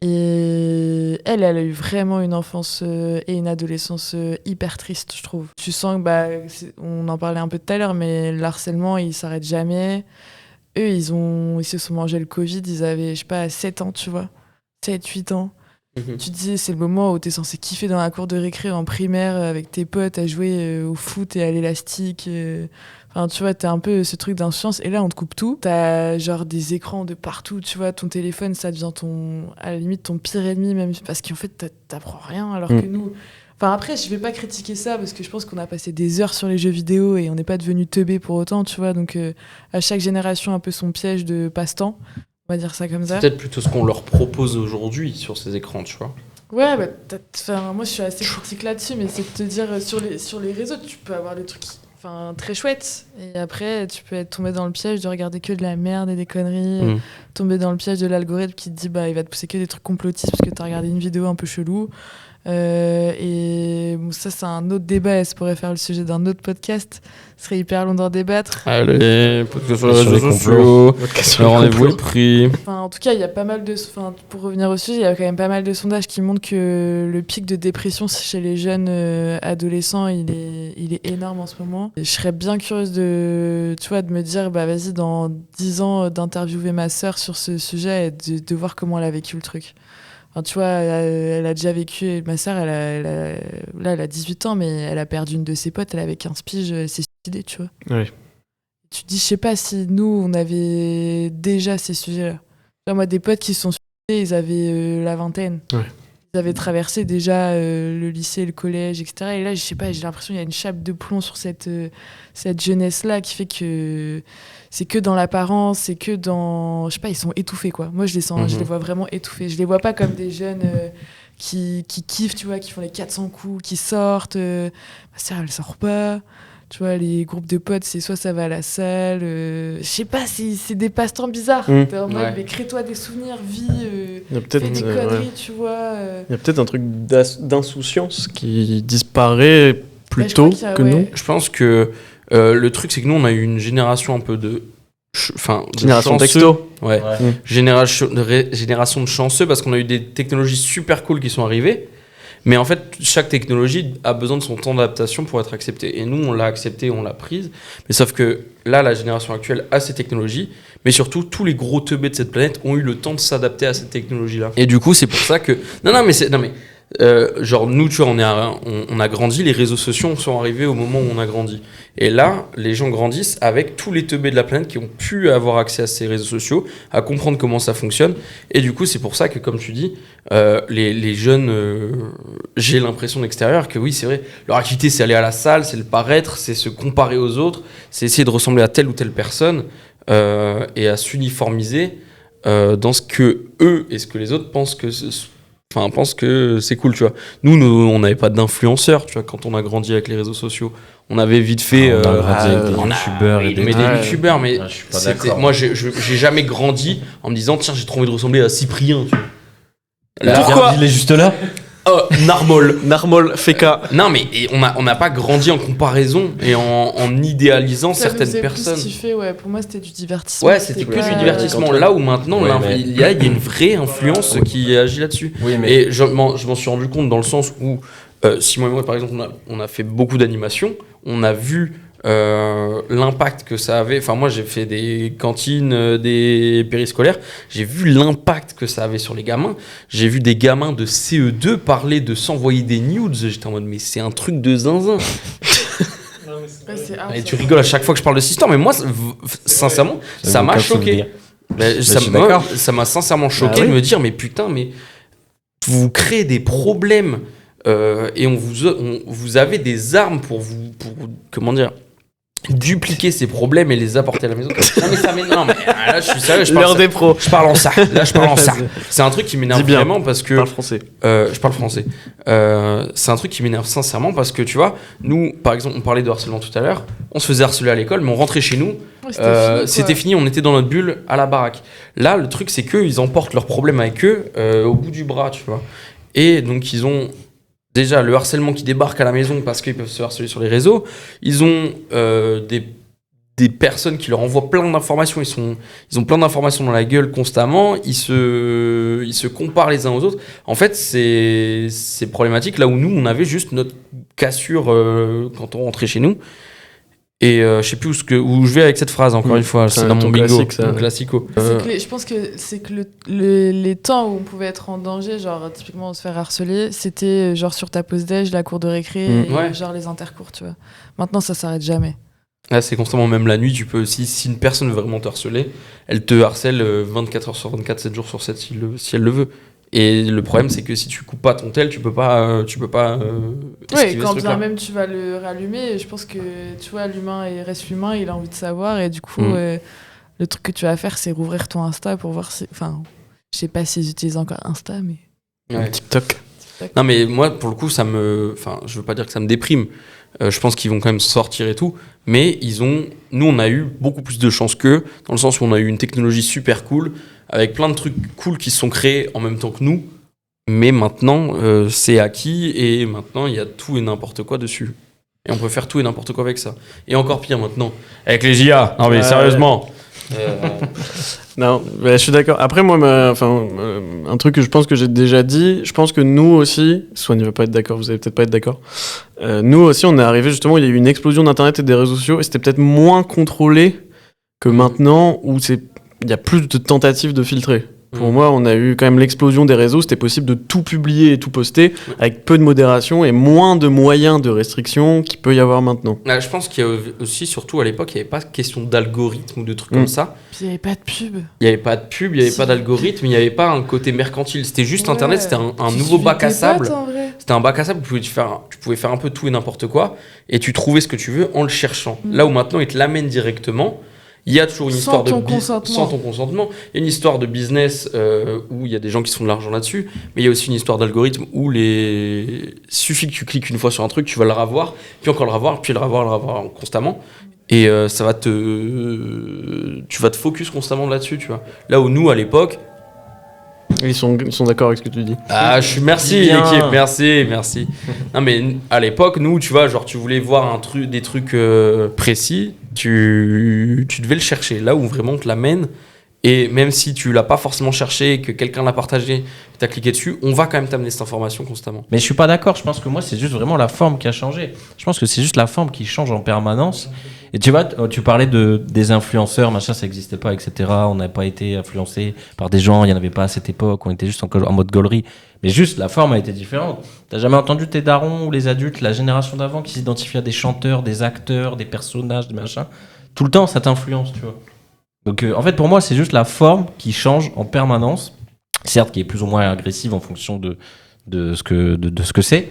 Et elle a eu vraiment une enfance et une adolescence hyper triste, je trouve. Tu sens que, on en parlait un peu tout à l'heure, mais le harcèlement, il s'arrête jamais. Eux, ils se sont mangés le Covid, ils avaient, je sais pas, 7 ans, tu vois. 7, 8 ans. Tu te dis, c'est le moment où t'es censé kiffer dans la cour de récré en primaire avec tes potes à jouer au foot et à l'élastique. Enfin, tu vois, t'as un peu ce truc d'insouciance. Et là, on te coupe tout. T'as genre des écrans de partout, tu vois. Ton téléphone, ça devient à la limite ton pire ennemi, même parce qu'en fait, t'apprends rien. Alors que nous... Enfin, après, je vais pas critiquer ça parce que je pense qu'on a passé des heures sur les jeux vidéo et on n'est pas devenu teubé pour autant, tu vois. Donc, à chaque génération, un peu son piège de passe-temps. On va dire ça comme ça. C'est peut-être plutôt ce qu'on leur propose aujourd'hui sur ces écrans, tu vois. Ouais, moi je suis assez critique là-dessus, mais c'est de te dire sur les réseaux, tu peux avoir des trucs très chouettes. Et après, tu peux être tombé dans le piège de regarder que de la merde et des conneries, tomber dans le piège de l'algorithme qui te dit il va te pousser que des trucs complotistes parce que t'as regardé une vidéo un peu chelou. Et ça, c'est un autre débat et ça pourrait faire le sujet d'un autre podcast. Ce serait hyper long d'en débattre. Allez, podcast sur les Sur réseaux les sociaux. Podcast Le rendez-vous est pris. En tout cas, il y a pas mal pour revenir au sujet, il y a quand même pas mal de sondages qui montrent que le pic de dépression chez les jeunes adolescents, il est énorme en ce moment. Et je serais bien curieuse de me dire, vas-y, dans 10 ans, d'interviewer ma sœur sur ce sujet et de voir comment elle a vécu le truc. Enfin, tu vois, elle a déjà vécu, ma sœur, elle a 18 ans, mais elle a perdu une de ses potes, elle avait 15 piges, elle s'est suicidée, tu vois. Oui. Tu te dis, je sais pas si nous, on avait déjà ces sujets-là. Là, moi, des potes qui se sont suicidés, ils avaient la vingtaine. Ouais. Ils avaient traversé déjà le lycée, le collège, etc. Et là, je sais pas, j'ai l'impression qu'il y a une chape de plomb sur cette jeunesse-là qui fait que c'est que dans l'apparence, c'est que dans... Je sais pas, ils sont étouffés, quoi. Moi, je les sens, je les vois vraiment étouffés. Je les vois pas comme des jeunes qui kiffent, tu vois, qui font les 400 coups, qui sortent. Ma sœur, elle sort pas. Tu vois, les groupes de potes, c'est soit ça va à la salle. Je sais pas, c'est des passe-temps bizarres. T'es en mode, mais crée-toi des souvenirs, vis, Il y a fais peut-être des conneries, tu vois. Il y a peut-être un truc d'insouciance qui disparaît plus je crois tôt qu'il y a- que ouais. nous. Je pense que le truc, c'est que nous, on a eu une génération un peu de. Génération chanceux. texto. Ouais. Génération de chanceux parce qu'on a eu des technologies super cool qui sont arrivées. Mais en fait, chaque technologie a besoin de son temps d'adaptation pour être acceptée. Et nous, on l'a acceptée, on l'a prise. Mais sauf que là, la génération actuelle a ces technologies. Mais surtout, tous les gros teubés de cette planète ont eu le temps de s'adapter à cette technologie-là. Et du coup, c'est pour ça que... genre, nous, tu vois, on a grandi, les réseaux sociaux sont arrivés au moment où on a grandi. Et là, les gens grandissent avec tous les teubés de la planète qui ont pu avoir accès à ces réseaux sociaux, à comprendre comment ça fonctionne. Et du coup, c'est pour ça que, comme tu dis, les jeunes, j'ai l'impression d'extérieur que oui, c'est vrai, leur activité, c'est aller à la salle, c'est le paraître, c'est se comparer aux autres, c'est essayer de ressembler à telle ou telle personne et à s'uniformiser dans ce que eux et ce que les autres pensent que c'est cool, tu vois. Nous, on n'avait pas d'influenceurs, tu vois, quand on a grandi avec les réseaux sociaux. On avait vite fait... on a grandi avec des youtubeurs et des youtubeurs, mais moi, j'ai jamais grandi en me disant, tiens, j'ai trop envie de ressembler à Cyprien, tu vois. Pourquoi il est juste là. Narmol, Feka. Non, mais on n'a pas grandi en comparaison et en idéalisant Ça certaines faisait personnes. Plus kiffer, ouais. Pour moi, c'était du divertissement. Ouais, c'était que du divertissement. Là où maintenant, il y a une vraie influence qui agit là-dessus. Oui, mais... Et je m'en suis rendu compte dans le sens où, Simon et moi, par exemple, on a fait beaucoup d'animations. On a vu l'impact que ça avait. Enfin, moi, j'ai fait des cantines, des périscolaires. J'ai vu l'impact que ça avait sur les gamins. J'ai vu des gamins de CE2 parler de s'envoyer des nudes. J'étais en mode, mais c'est un truc de zinzin. Et tu rigoles à chaque fois que je parle de cette histoire, mais moi, sincèrement, ça m'a choqué. Ça m'a sincèrement choqué de me dire, mais putain, mais vous créez des problèmes et vous avez des armes pour comment dire, dupliquer ces problèmes et les apporter à la maison. Non mais là je suis sérieux, je parle en ça. Là je parle en ça. C'est un truc qui m'énerve vraiment parce que je parle français. Je parle français. C'est un truc qui m'énerve sincèrement parce que tu vois, nous par exemple, on parlait de harcèlement tout à l'heure, on se faisait harceler à l'école, mais on rentrait chez nous, c'était fini, on était dans notre bulle à la baraque. Là le truc c'est qu'eux ils emportent leurs problèmes avec eux au bout du bras, tu vois. Et donc ils ont déjà le harcèlement qui débarque à la maison parce qu'ils peuvent se harceler sur les réseaux. Ils ont des personnes qui leur envoient plein d'informations. Ils ont plein d'informations dans la gueule constamment. Ils se comparent les uns aux autres. En fait, c'est problématique là où nous, on avait juste notre cassure quand on rentrait chez nous. Et je sais plus où je vais avec cette phrase, encore une fois. C'est dans mon bingo, mon classico. Je pense que c'est que les temps où on pouvait être en danger, genre typiquement se faire harceler, c'était genre sur ta pause déj, la cour de récré, et genre les intercours, tu vois. Maintenant, ça s'arrête jamais. Là, c'est constamment, même la nuit, tu peux, si une personne veut vraiment te harceler, elle te harcèle 24 heures sur 24, 7 jours sur 7 si elle le veut. Et le problème, c'est que si tu coupes pas ton tel, tu peux pas oui, quand bien même tu vas le rallumer, je pense que tu vois, l'humain reste humain, il a envie de savoir, et du coup, le truc que tu vas faire, c'est rouvrir ton Insta pour voir si. Enfin, je sais pas s'ils utilisent encore Insta, mais. Ouais. TikTok. Non, mais moi, pour le coup, enfin, je veux pas dire que ça me déprime. Je pense qu'ils vont quand même sortir et tout, mais nous, on a eu beaucoup plus de chance qu'eux, dans le sens où on a eu une technologie super cool, avec plein de trucs cool qui se sont créés en même temps que nous, mais maintenant, c'est acquis, et maintenant, il y a tout et n'importe quoi dessus. Et on peut faire tout et n'importe quoi avec ça. Et encore pire maintenant, avec les IA. Non mais sérieusement. Non, je suis d'accord. Après, moi, un truc que je pense que j'ai déjà dit, je pense que nous aussi, Swan ne va pas être d'accord, vous allez peut-être pas être d'accord, nous aussi, on est arrivé justement, il y a eu une explosion d'Internet et des réseaux sociaux, et c'était peut-être moins contrôlé que maintenant, où il y a plus de tentatives de filtrer. Pour moi, on a eu quand même l'explosion des réseaux, c'était possible de tout publier et tout poster, avec peu de modération et moins de moyens de restriction qu'il peut y avoir maintenant. Je pense qu'il y a aussi, surtout à l'époque, il n'y avait pas de question d'algorithme ou de trucs comme ça. Puis il n'y avait pas de pub. Il n'y avait pas de pub, il n'y avait pas d'algorithme, il n'y avait pas un côté mercantile. C'était juste Internet, c'était un nouveau bac à sable. C'était un bac à sable où tu pouvais faire un peu tout et n'importe quoi, et tu trouvais ce que tu veux en le cherchant. Là où maintenant, ils te l'amènent directement. Il y a toujours une histoire sans ton consentement. Il y a une histoire de business où il y a des gens qui se font de l'argent là-dessus, mais il y a aussi une histoire d'algorithme où suffit que tu cliques une fois sur un truc, tu vas le revoir, puis encore le revoir, puis le revoir constamment. Et tu vas te focus constamment là-dessus, tu vois. Là où nous, à l'époque... Ils sont d'accord avec ce que tu dis. Merci l'équipe, merci. Non mais à l'époque, nous, tu vois, genre tu voulais voir des trucs précis, tu devais le chercher. Là où vraiment on te l'amène, Et même si tu l'as pas forcément cherché, que quelqu'un l'a partagé, que tu as cliqué dessus, on va quand même t'amener cette information constamment. Mais je suis pas d'accord, je pense que moi c'est juste vraiment la forme qui a changé. Je pense que c'est juste la forme qui change en permanence. Et tu vois, tu parlais des influenceurs, machin, ça n'existait pas, etc. On n'avait pas été influencé par des gens, il n'y en avait pas à cette époque, on était juste en mode gaulerie. Mais juste, la forme a été différente. T'as jamais entendu tes darons ou les adultes, la génération d'avant, qui s'identifient à des chanteurs, des acteurs, des personnages, des machins. Tout le temps, ça t'influence, tu vois. Donc, en fait, pour moi, c'est juste la forme qui change en permanence. Certes, qui est plus ou moins agressive en fonction de ce que c'est.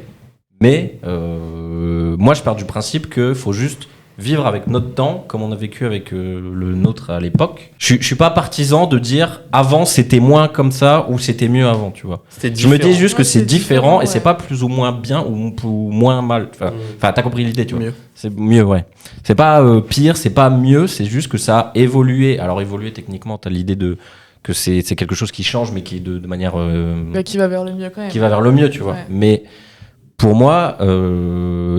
Mais moi, je pars du principe qu'il faut juste vivre avec notre temps, comme on a vécu avec le nôtre à l'époque. Je suis pas partisan de dire avant c'était moins comme ça ou c'était mieux avant, tu vois. Je me dis juste que c'est différent et c'est pas plus ou moins bien ou moins mal. Enfin, t'as compris l'idée, tu vois. Mieux. C'est mieux, ouais. C'est pas pire, c'est pas mieux, c'est juste que ça a évolué. Alors évoluer techniquement, t'as l'idée que c'est quelque chose qui change, mais qui est de manière Qui va vers le mieux quand même. qui va vers le mieux, tu vois. Ouais. Mais pour moi,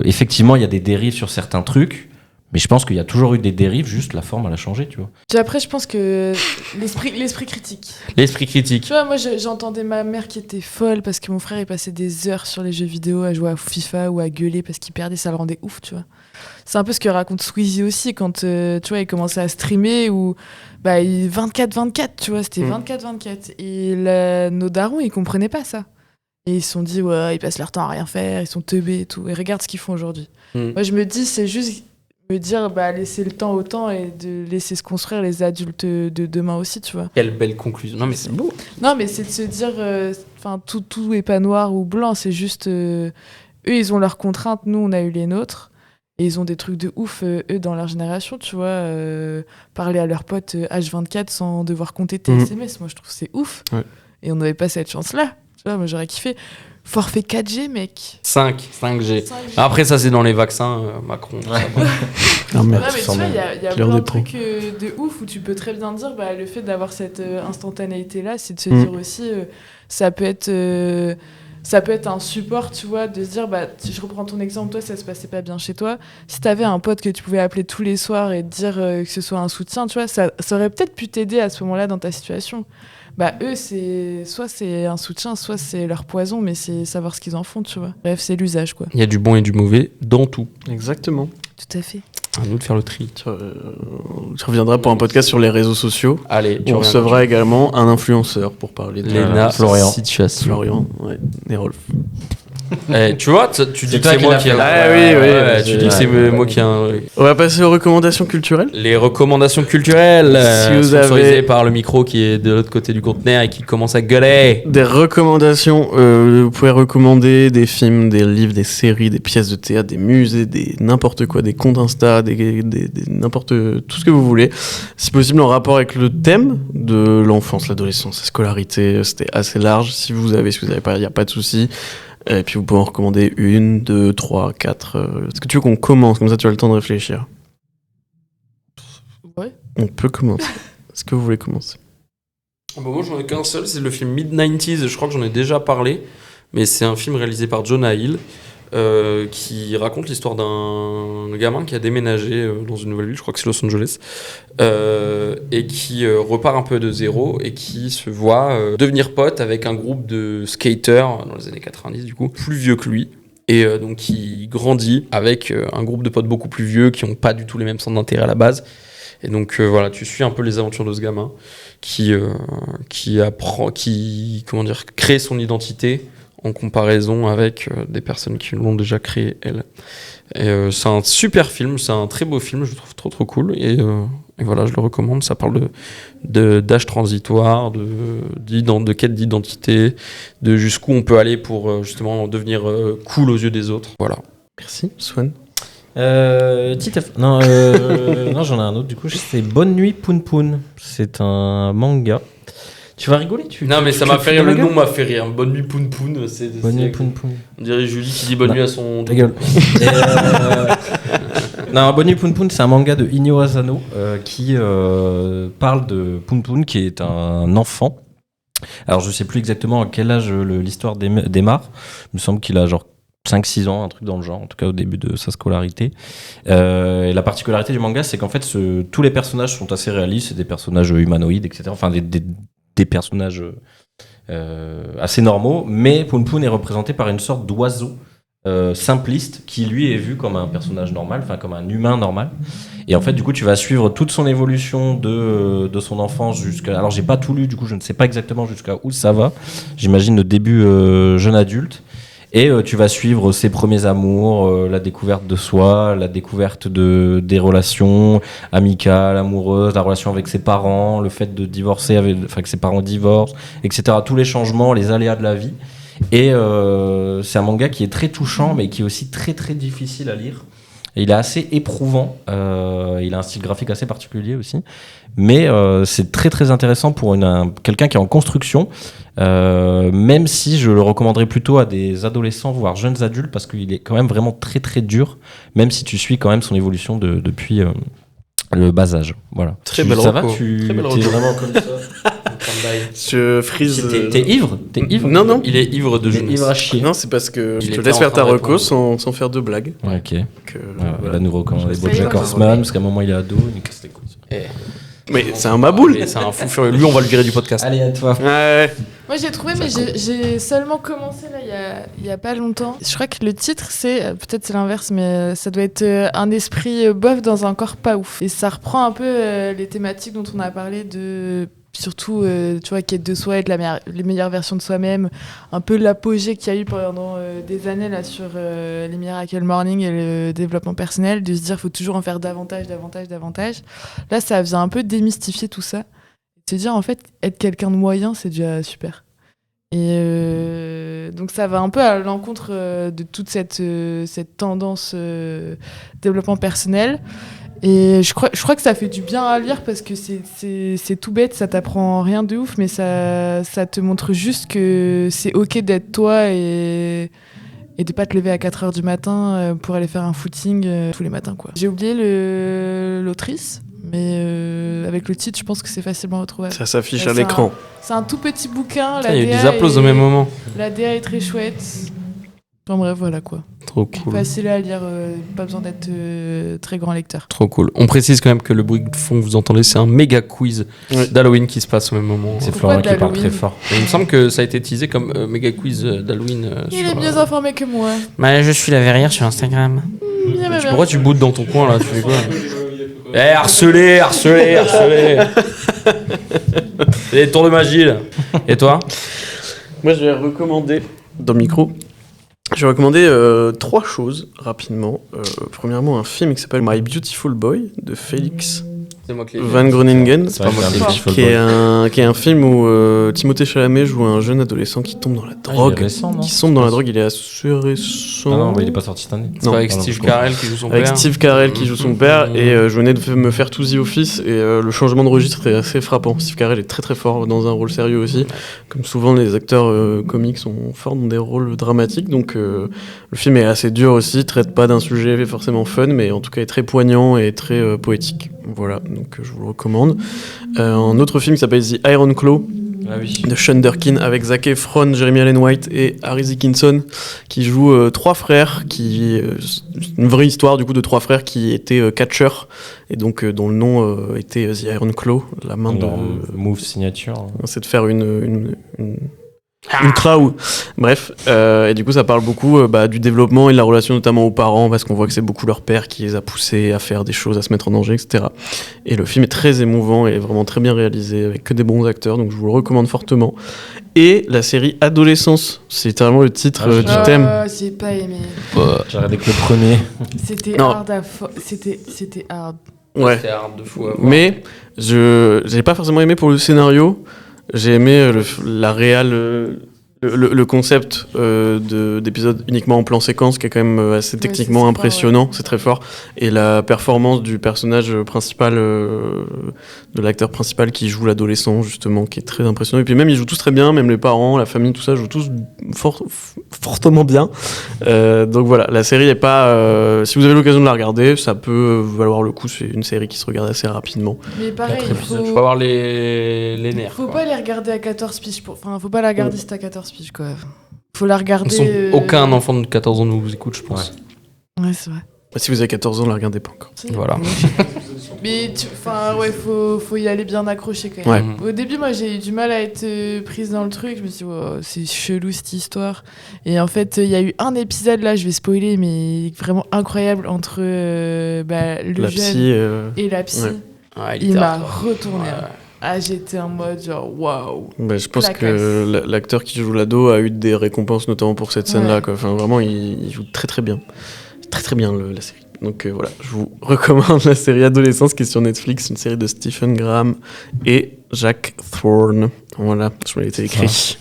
effectivement, il y a des dérives sur certains trucs. Mais je pense qu'il y a toujours eu des dérives, juste la forme elle a changé, tu vois. Puis après, je pense que l'esprit critique. L'esprit critique. Tu vois, moi j'entendais ma mère qui était folle parce que mon frère il passait des heures sur les jeux vidéo à jouer à FIFA ou à gueuler parce qu'il perdait, ça le rendait ouf, tu vois. C'est un peu ce que raconte Squeezie aussi quand tu vois, il commençait à streamer ou 24-24, tu vois, c'était 24-24. Et nos darons ils comprenaient pas ça. Et ils se sont dit, ouais, ils passent leur temps à rien faire, ils sont teubés et tout. Et regarde ce qu'ils font aujourd'hui. Moi je me dis, c'est juste me dire laisser le temps au temps et de laisser se construire les adultes de demain aussi, tu vois. Quelle belle conclusion. Non mais c'est beau. Non mais c'est de se dire tout est pas noir ou blanc, c'est juste eux ils ont leurs contraintes, nous on a eu les nôtres et ils ont des trucs de ouf eux dans leur génération, tu vois, parler à leurs potes H24 sans devoir compter tes SMS, moi je trouve que c'est ouf. Ouais. Et on n'avait pas cette chance là, tu vois, moi j'aurais kiffé. Forfait 4G, mec. 5G. Après, ça, c'est dans les vaccins, Macron. Ouais. Non, mais tu vois, il y a plein de trucs de ouf où tu peux très bien dire le fait d'avoir cette instantanéité-là, c'est de se dire aussi, ça peut être un support, tu vois, de se dire, si je reprends ton exemple, toi, ça se passait pas bien chez toi. Si t'avais un pote que tu pouvais appeler tous les soirs et te dire que ce soit un soutien, tu vois, ça aurait peut-être pu t'aider à ce moment-là dans ta situation. Eux, soit c'est un soutien, soit c'est leur poison, mais c'est savoir ce qu'ils en font, tu vois. Bref, c'est l'usage, quoi. Il y a du bon et du mauvais dans tout. Exactement. Tout à fait. À nous de faire le tri. Tu reviendras pour un podcast sur les réseaux sociaux. Allez, on recevra également un influenceur pour parler de Léna situation. Florian, ouais, et Rolf. Tu vois, tu dis que c'est moi qui ai tu dis que c'est moi qui ai un... On va passer aux recommandations culturelles. Les recommandations culturelles, sponsorisées avez par le micro qui est de l'autre côté du conteneur et qui commence à gueuler. Des recommandations, vous pouvez recommander des films, des livres, des séries, des pièces de théâtre, des musées, des n'importe quoi, des comptes Insta, des n'importe tout ce que vous voulez. Si possible en rapport avec le thème de l'enfance, l'adolescence, la scolarité, c'était assez large. Si vous avez pas, il n'y a pas de souci. Et puis vous pouvez en recommander 1, 2, 3, 4. Est-ce que tu veux qu'on commence? Comme ça, tu as le temps de réfléchir. Ouais. On peut commencer. Est-ce que vous voulez commencer? Moi, j'en ai qu'un seul, c'est le film Mid-90s. Je crois que j'en ai déjà parlé. Mais c'est un film réalisé par Jonah Hill qui raconte l'histoire d'un gamin qui a déménagé dans une nouvelle ville, je crois que c'est Los Angeles, et qui repart un peu de zéro et qui se voit devenir pote avec un groupe de skaters dans les années 90, du coup, plus vieux que lui. Et donc qui grandit avec un groupe de potes beaucoup plus vieux qui n'ont pas du tout les mêmes centres d'intérêt à la base. Et donc voilà, tu suis un peu les aventures de ce gamin qui crée son identité en comparaison avec des personnes qui l'ont déjà créé, elle. Et c'est un super film, c'est un très beau film, je le trouve trop cool. Et voilà, je le recommande. Ça parle d'âge transitoire, de quête d'identité, de jusqu'où on peut aller pour justement devenir cool aux yeux des autres. Voilà. Merci, Swan. Non, j'en ai un autre du coup, c'est Bonne Nuit Poun Poun. C'est un manga. Tu vas rigoler, Non, mais ça m'a fait rire, le nom m'a fait rire. Bonne Nuit Poun Poun. Bonne Nuit Poun Poun. On dirait Julie qui dit bonne nuit à son... Ta gueule. Non, Bonne Nuit Poun Poun, c'est un manga de Inyo Asano qui parle de Poun Poun, qui est un enfant. Alors, je sais plus exactement à quel âge l'histoire démarre. Il me semble qu'il a genre 5-6 ans, un truc dans le genre, en tout cas au début de sa scolarité. Et la particularité du manga, c'est qu'en fait, tous les personnages sont assez réalistes, c'est des personnages humanoïdes, etc. Enfin, des personnages assez normaux, mais Poun Poun est représenté par une sorte d'oiseau simpliste qui lui est vu comme un personnage normal, enfin comme un humain normal. Et en fait, du coup, tu vas suivre toute son évolution de son enfance jusqu'à. Alors, j'ai pas tout lu, du coup, je ne sais pas exactement jusqu'à où ça va. J'imagine le début jeune adulte. Et tu vas suivre ses premiers amours, la découverte de soi, la découverte des relations amicales, amoureuses, la relation avec ses parents, le fait de divorcer, que ses parents divorcent, etc. Tous les changements, les aléas de la vie. Et c'est un manga qui est très touchant, mais qui est aussi très très difficile à lire. Et il est assez éprouvant. Il a un style graphique assez particulier aussi. Mais c'est très très intéressant pour quelqu'un qui est en construction. Même si je le recommanderais plutôt à des adolescents, voire jeunes adultes, parce qu'il est quand même vraiment très très dur, même si tu suis quand même son évolution depuis le bas âge. Voilà. Très belle ça va, reco. tu Très belle es reco. vraiment comme ça. Je frise. T'es ivre? T'es ivre? Non. Il est ivre de T'es jeunesse. ivre à chier. Non, c'est parce que Il je te était laisse en faire ta train de reco répondre. sans faire de blagues. Ouais, ok. Voilà. Là, nous recommandons Ça y est, BoJack pas Horseman, parce qu'à un moment il est ado, il nous casse les couilles. Mais c'est un maboule. C'est un fou furieux. Lui, on va le virer du podcast. Allez, à toi. Ouais. Moi j'ai trouvé, mais j'ai seulement commencé là il y a pas longtemps. Je crois que le titre c'est, peut-être c'est l'inverse, mais ça doit être un esprit bof dans un corps pas ouf. Et ça reprend un peu les thématiques dont on a parlé de. Surtout, tu vois, quête de soi, être les meilleures versions de soi-même, un peu l'apogée qu'il y a eu pendant des années là sur les Miracle Morning et le développement personnel, de se dire faut toujours en faire davantage. Là, ça vient un peu démystifier tout ça, et se dire en fait être quelqu'un de moyen, c'est déjà super. Et donc ça va un peu à l'encontre de toute cette tendance développement personnel. Et je crois que ça fait du bien à lire parce que c'est tout bête, ça t'apprend rien de ouf, mais ça te montre juste que c'est ok d'être toi et de pas te lever à 4h du matin pour aller faire un footing tous les matins, quoi. J'ai oublié l'autrice, mais avec le titre, je pense que c'est facilement retrouvable. Ça s'affiche Ouais, à l'écran. C'est un tout petit bouquin. Il y a eu des applauses au même moment. La DA est très chouette. Enfin bref, voilà quoi. Trop cool. Facile à lire, pas besoin d'être très grand lecteur. Trop cool. On précise quand même que le bruit de fond que vous entendez, c'est un méga quiz Ouais. d'Halloween qui se passe au même moment. C'est Pourquoi Florian qui parle d'Halloween très fort. Et il me semble que ça a été teasé comme méga quiz d'Halloween. Il est mieux informé que moi. Bah, je suis la verrière sur Instagram. Pourquoi tu boudes dans ton coin là? Tu fais quoi? Harcelé. C'est des tours de magie là. Et toi? Moi, je vais recommander dans le micro. Je vais recommander 3 choses rapidement. Premièrement, un film qui s'appelle My Beautiful Boy de Félix C'est moi qui Van Groningen. C'est pas moi Qui est un film où Timothée Chalamet joue un jeune adolescent qui tombe dans la drogue. Qui sombre dans la drogue, il est assez récent. Ah non, mais il est pas sorti cette année. C'est pas avec Steve Carell qui joue son Avec père. Steve Carell qui joue son père, et je venais de me faire To The Office, et le changement de registre est assez frappant. Steve Carell est très très fort dans un rôle sérieux aussi. Comme souvent, les acteurs comiques sont forts dans des rôles dramatiques, donc le film est assez dur aussi, traite pas d'un sujet forcément fun, mais en tout cas est très poignant et très poétique. Voilà, donc je vous le recommande. Un autre film qui s'appelle The Iron Claw, Ah oui. de Sean Durkin, avec Zac Efron, Jeremy Allen White et Harry Dickinson, qui jouent 3 frères, une vraie histoire du coup de 3 frères qui étaient catcheurs, et donc dont le nom était The Iron Claw, la main de... Leur move signature. C'est de faire une claw. Bref, et du coup ça parle beaucoup du développement et de la relation notamment aux parents, parce qu'on voit que c'est beaucoup leur père qui les a poussés à faire des choses, à se mettre en danger, etc. Et le film est très émouvant et vraiment très bien réalisé, avec que des bons acteurs, donc je vous le recommande fortement. Et la série Adolescence, c'est littéralement le titre du thème. J'ai pas aimé. J'ai regardé que le premier. C'était Non. hard C'était hard. Ouais. C'est hard de fou à voir. Mais j'ai pas forcément aimé pour le scénario. J'ai aimé la réal, le concept d'épisode uniquement en plan séquence, qui est quand même assez techniquement c'est impressionnant, c'est très fort. Et la performance du personnage principal, de l'acteur principal qui joue l'adolescent, justement, qui est très impressionnant. Et puis même, ils jouent tous très bien, même les parents, la famille, tout ça, jouent tous fortement bien. Donc voilà, la série est pas... si vous avez l'occasion de la regarder, ça peut valoir le coup. C'est une série qui se regarde assez rapidement. Mais pareil, Quatre il épisodes, faut... je peux avoir les nerfs. Faut quoi. pas les regarder à 14 piges. Enfin, faut pas la regarder si t'as 14 piges, quoi. faut la regarder. Aucun enfant de 14 ans nous écoute, je pense. Ouais, c'est vrai. Si vous avez 14 ans, la regardez pas encore. Voilà. Mais faut y aller bien accroché quand même. Ouais. Au début, moi, j'ai eu du mal à être prise dans le truc. Je me suis dit, oh, c'est chelou cette histoire. Et en fait, il y a eu un épisode, là, je vais spoiler, mais vraiment incroyable, entre le La jeune psy. et la psy. Ouais. Ouais, Il m'a hardcore. retourné. Ouais. Ah, j'étais en mode genre, waouh. Bah, je pense La que l'acteur qui joue l'ado a eu des récompenses, notamment pour cette scène-là. Ouais. Quoi. Enfin, vraiment, il joue très très bien. Très très bien la série. Donc voilà, je vous recommande la série Adolescence qui est sur Netflix, une série de Stephen Graham et Jack Thorne. Voilà, je me l'étais écrit.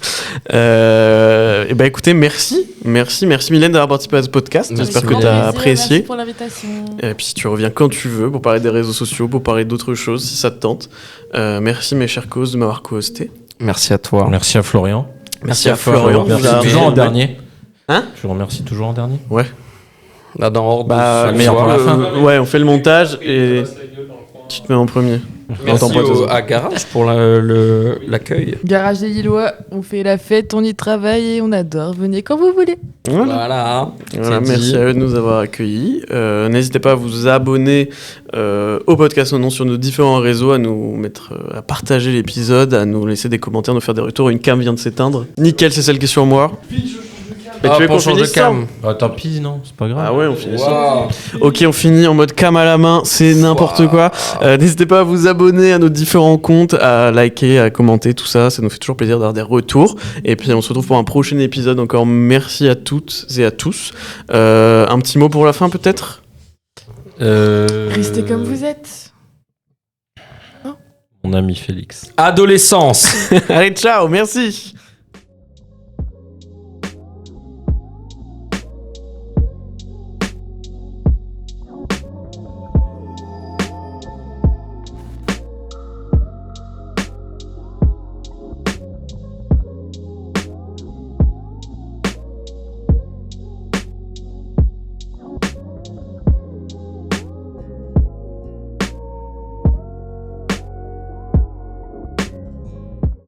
Et bah écoutez, merci Mylène d'avoir participé à ce podcast. Merci J'espère que beaucoup. tu as Merci apprécié. pour l'invitation. Et puis tu reviens quand tu veux pour parler des réseaux sociaux, pour parler d'autres choses si ça te tente. Merci mes chers causes de m'avoir co-hosté. Merci à toi. Merci à Florian. Merci à Florian. Merci Vous avez- toujours en dernier. Hein? Je vous remercie toujours en dernier. Ouais. Là, dans ordre Bah, de le meilleur pour la fin. Ouais, on fait le montage et tu te mets en premier. Merci Attends pas, de toute façon. à Garage pour l'accueil. Garage des Lillois, on fait la fête, on y travaille et on adore. Venez quand vous voulez. Voilà. Voilà. C'est Merci dit. à eux de nous avoir accueillis. N'hésitez pas à vous abonner au podcast Non sur nos différents réseaux, à nous mettre, à partager l'épisode, à nous laisser des commentaires, nous faire des retours. Une cam vient de s'éteindre. Nickel, c'est celle qui est sur moi. Mais Ah, tu veux pour qu'on changer de finisse ça cam. Ah, tant pis, non, c'est pas grave. Ah ouais, on finit ça. Waouh. Ok, on finit en mode cam à la main, c'est n'importe quoi. N'hésitez pas à vous abonner à nos différents comptes, à liker, à commenter, tout ça. Ça nous fait toujours plaisir d'avoir des retours. Et puis on se retrouve pour un prochain épisode. Encore merci à toutes et à tous. Un petit mot pour la fin peut-être. Restez comme vous êtes. Mon ami Félix. Adolescence. Allez, ciao, merci.